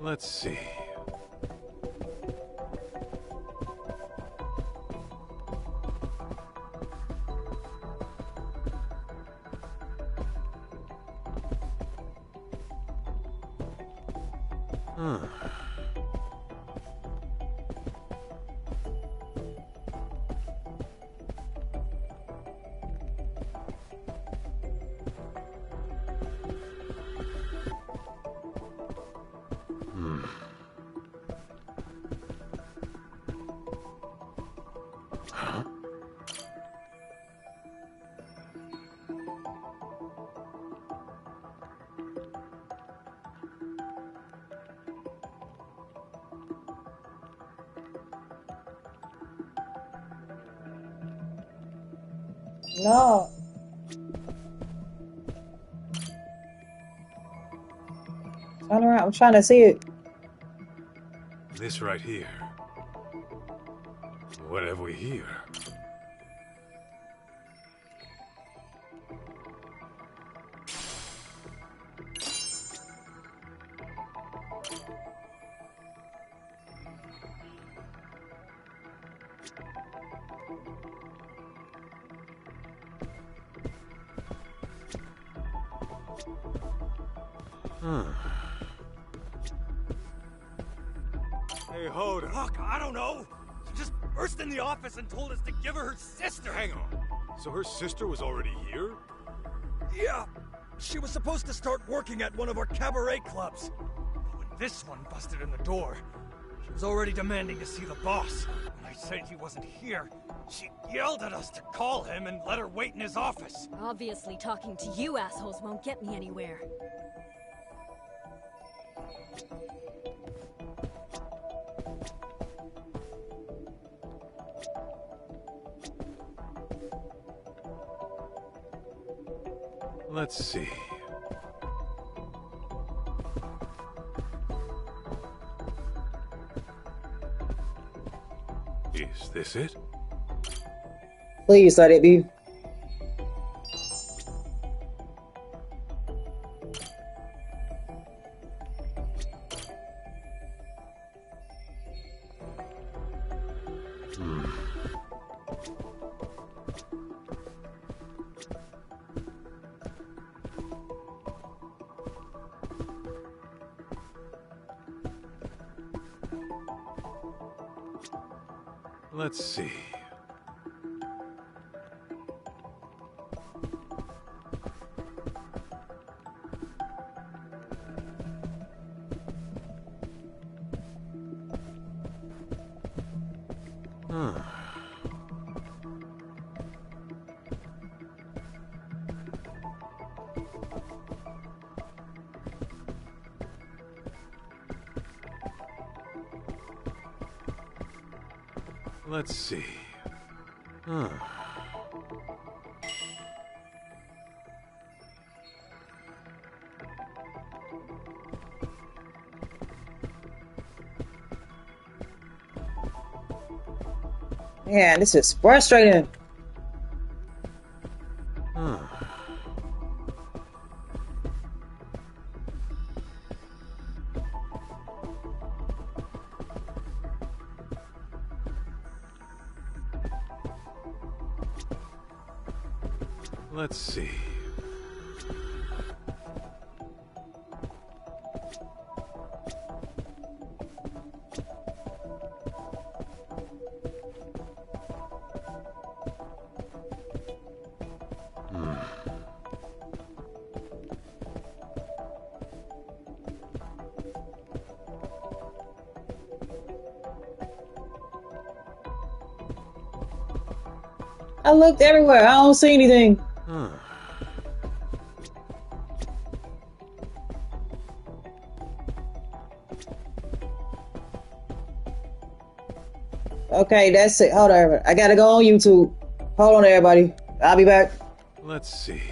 [SPEAKER 4] Let's see. Huh. Huh?
[SPEAKER 1] No. Turn around. I'm trying to see it.
[SPEAKER 4] This right here. What have we here? Huh. Hey, hold up.
[SPEAKER 14] Look, I don't know. She just burst in the office and told us to give her sister.
[SPEAKER 4] Hang on. So her sister was already here?
[SPEAKER 14] Yeah. She was supposed to start working at one of our cabaret clubs. But when this one busted in the door, she was already demanding to see the boss. When I said he wasn't here, she yelled at us to call him and let her wait in his office.
[SPEAKER 10] Obviously, talking to you assholes won't get me anywhere.
[SPEAKER 4] Let's see. this it?
[SPEAKER 1] Please let it be.
[SPEAKER 4] Let's see. Huh. Let's see. Huh.
[SPEAKER 1] Man, this is frustrating.
[SPEAKER 4] Huh. Let's see.
[SPEAKER 1] I looked everywhere. I don't see anything.
[SPEAKER 4] Huh.
[SPEAKER 1] Okay, that's it. Hold on. I gotta go on YouTube. Hold on, everybody. I'll be back.
[SPEAKER 4] Let's see.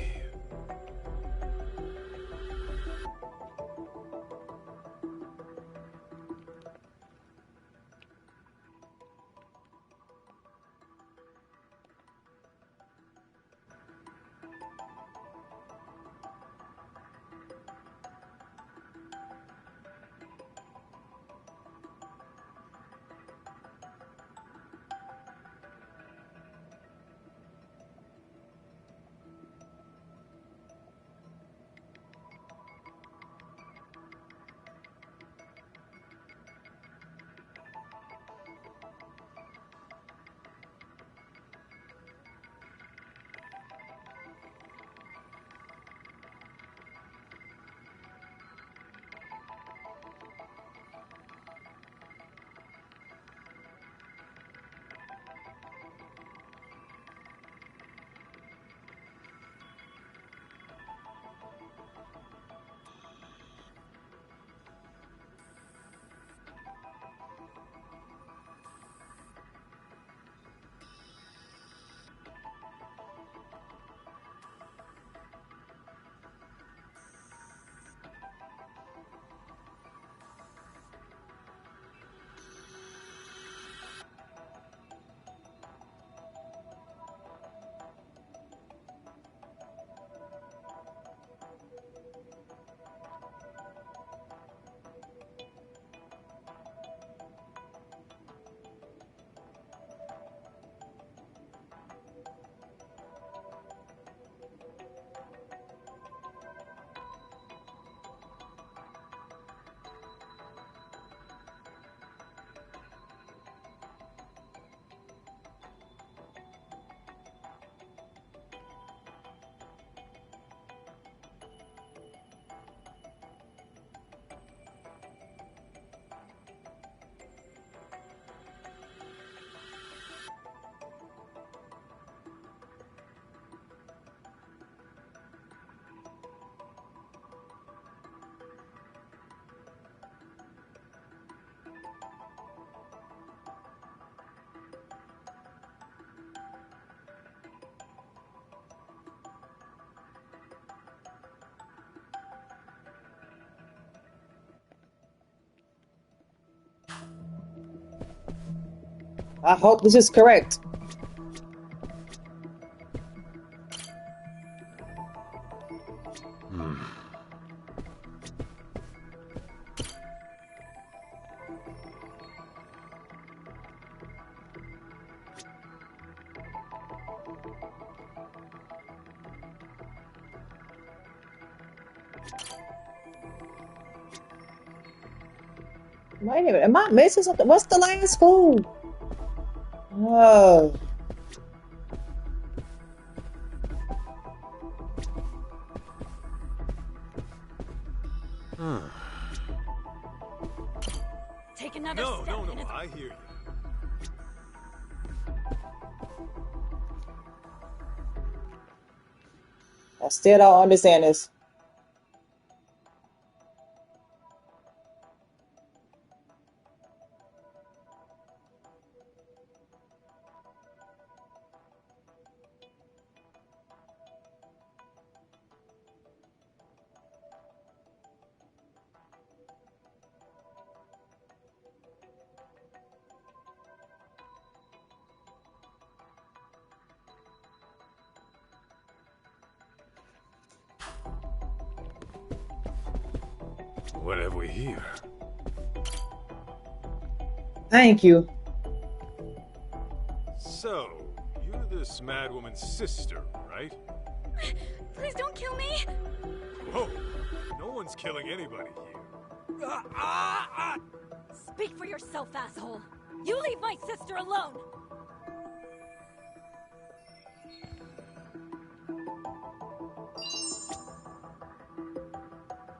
[SPEAKER 1] I hope this is correct. Wait a minute, am I missing something? What's the last school? Oh.
[SPEAKER 10] Take another
[SPEAKER 4] No,
[SPEAKER 10] step.
[SPEAKER 4] no, no, I hear you.
[SPEAKER 1] I still don't understand this.
[SPEAKER 4] What have we here?
[SPEAKER 1] Thank you.
[SPEAKER 4] So, you're this madwoman's sister, right?
[SPEAKER 10] Please don't kill me.
[SPEAKER 4] Whoa, no one's killing anybody here.
[SPEAKER 10] Speak for yourself, asshole. You leave my sister alone.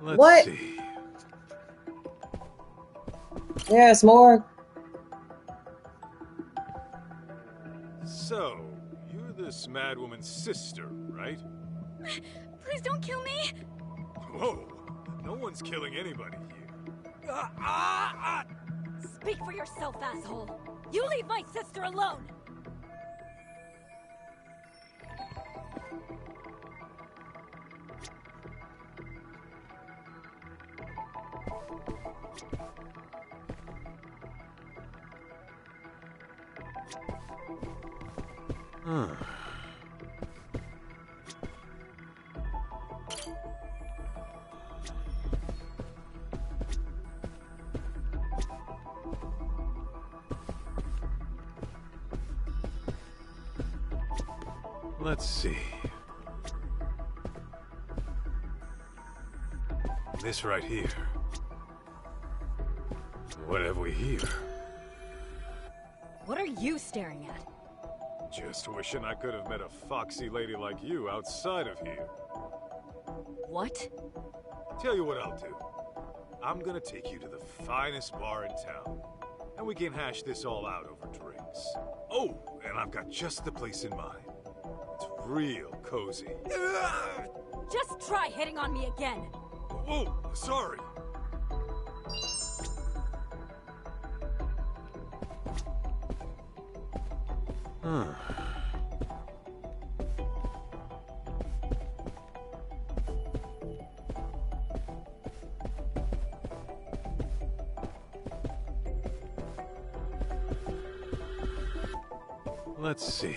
[SPEAKER 4] Let's
[SPEAKER 1] What?
[SPEAKER 4] see.
[SPEAKER 1] Yes, more.
[SPEAKER 4] So, you're this madwoman's sister, right?
[SPEAKER 10] Please don't kill me.
[SPEAKER 4] Whoa, no one's killing anybody here.
[SPEAKER 10] Speak for yourself, asshole. You leave my sister alone.
[SPEAKER 4] Let's see. This right here. What have we here?
[SPEAKER 10] What are you staring at?
[SPEAKER 4] Just wishing I could have met a foxy lady like you outside of here.
[SPEAKER 10] What?
[SPEAKER 4] Tell you what I'll do. I'm gonna take you to the finest bar in town, and we can hash this all out over drinks. Oh, and I've got just the place in mind. It's real cozy.
[SPEAKER 10] Just try hitting on me again.
[SPEAKER 4] Whoa, sorry. Let's see.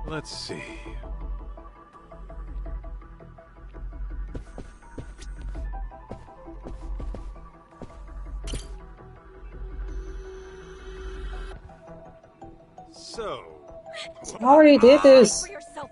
[SPEAKER 4] Let's see. So...
[SPEAKER 1] I already did this.
[SPEAKER 10] For yourself.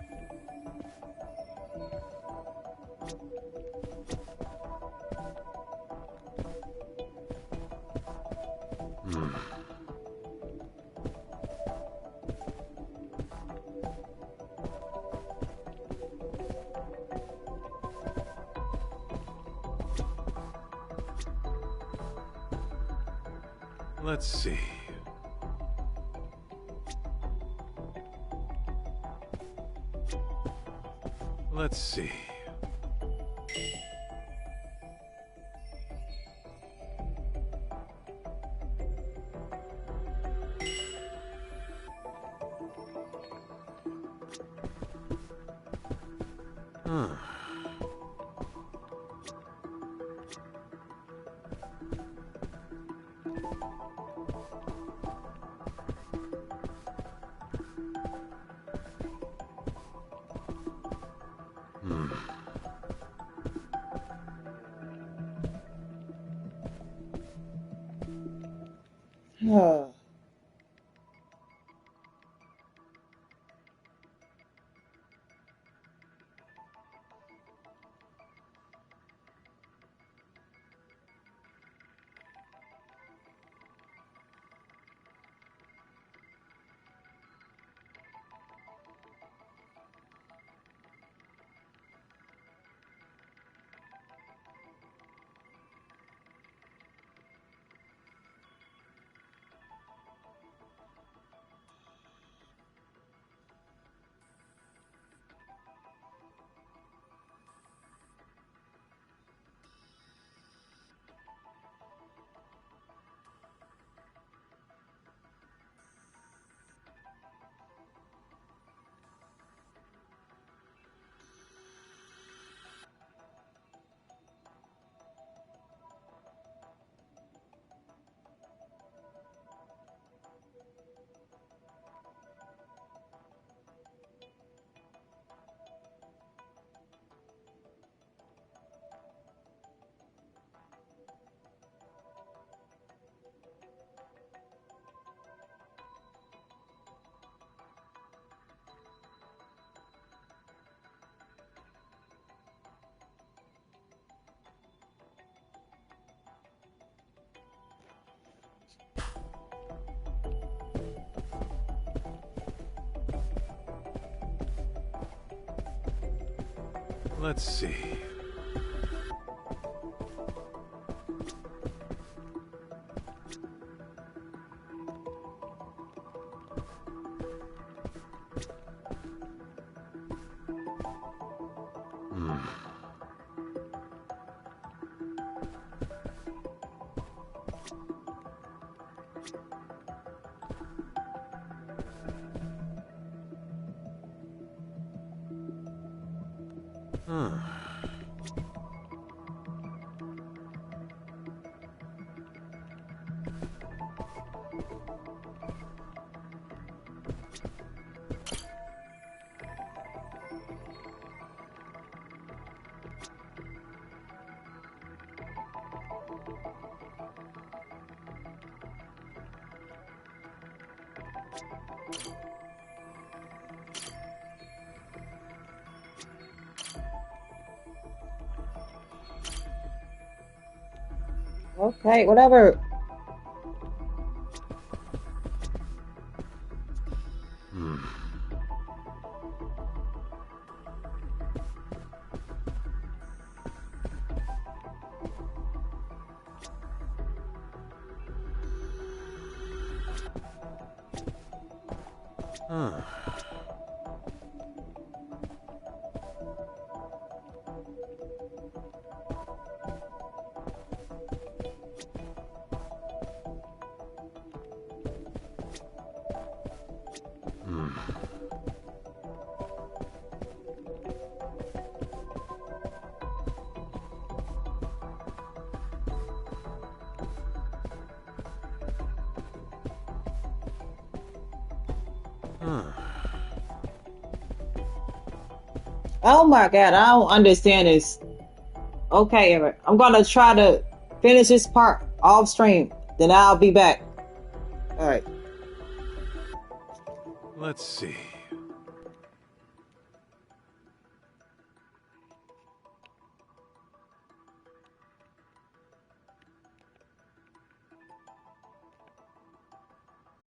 [SPEAKER 4] Let's see. Let's see. Huh.
[SPEAKER 1] Oh.
[SPEAKER 4] Let's see. Huh.
[SPEAKER 1] Okay, whatever.
[SPEAKER 4] Huh.
[SPEAKER 1] Oh my god, I don't understand this. Okay, Everett. I'm gonna try to finish this part off stream. Then I'll be back. Alright.
[SPEAKER 4] Let's see.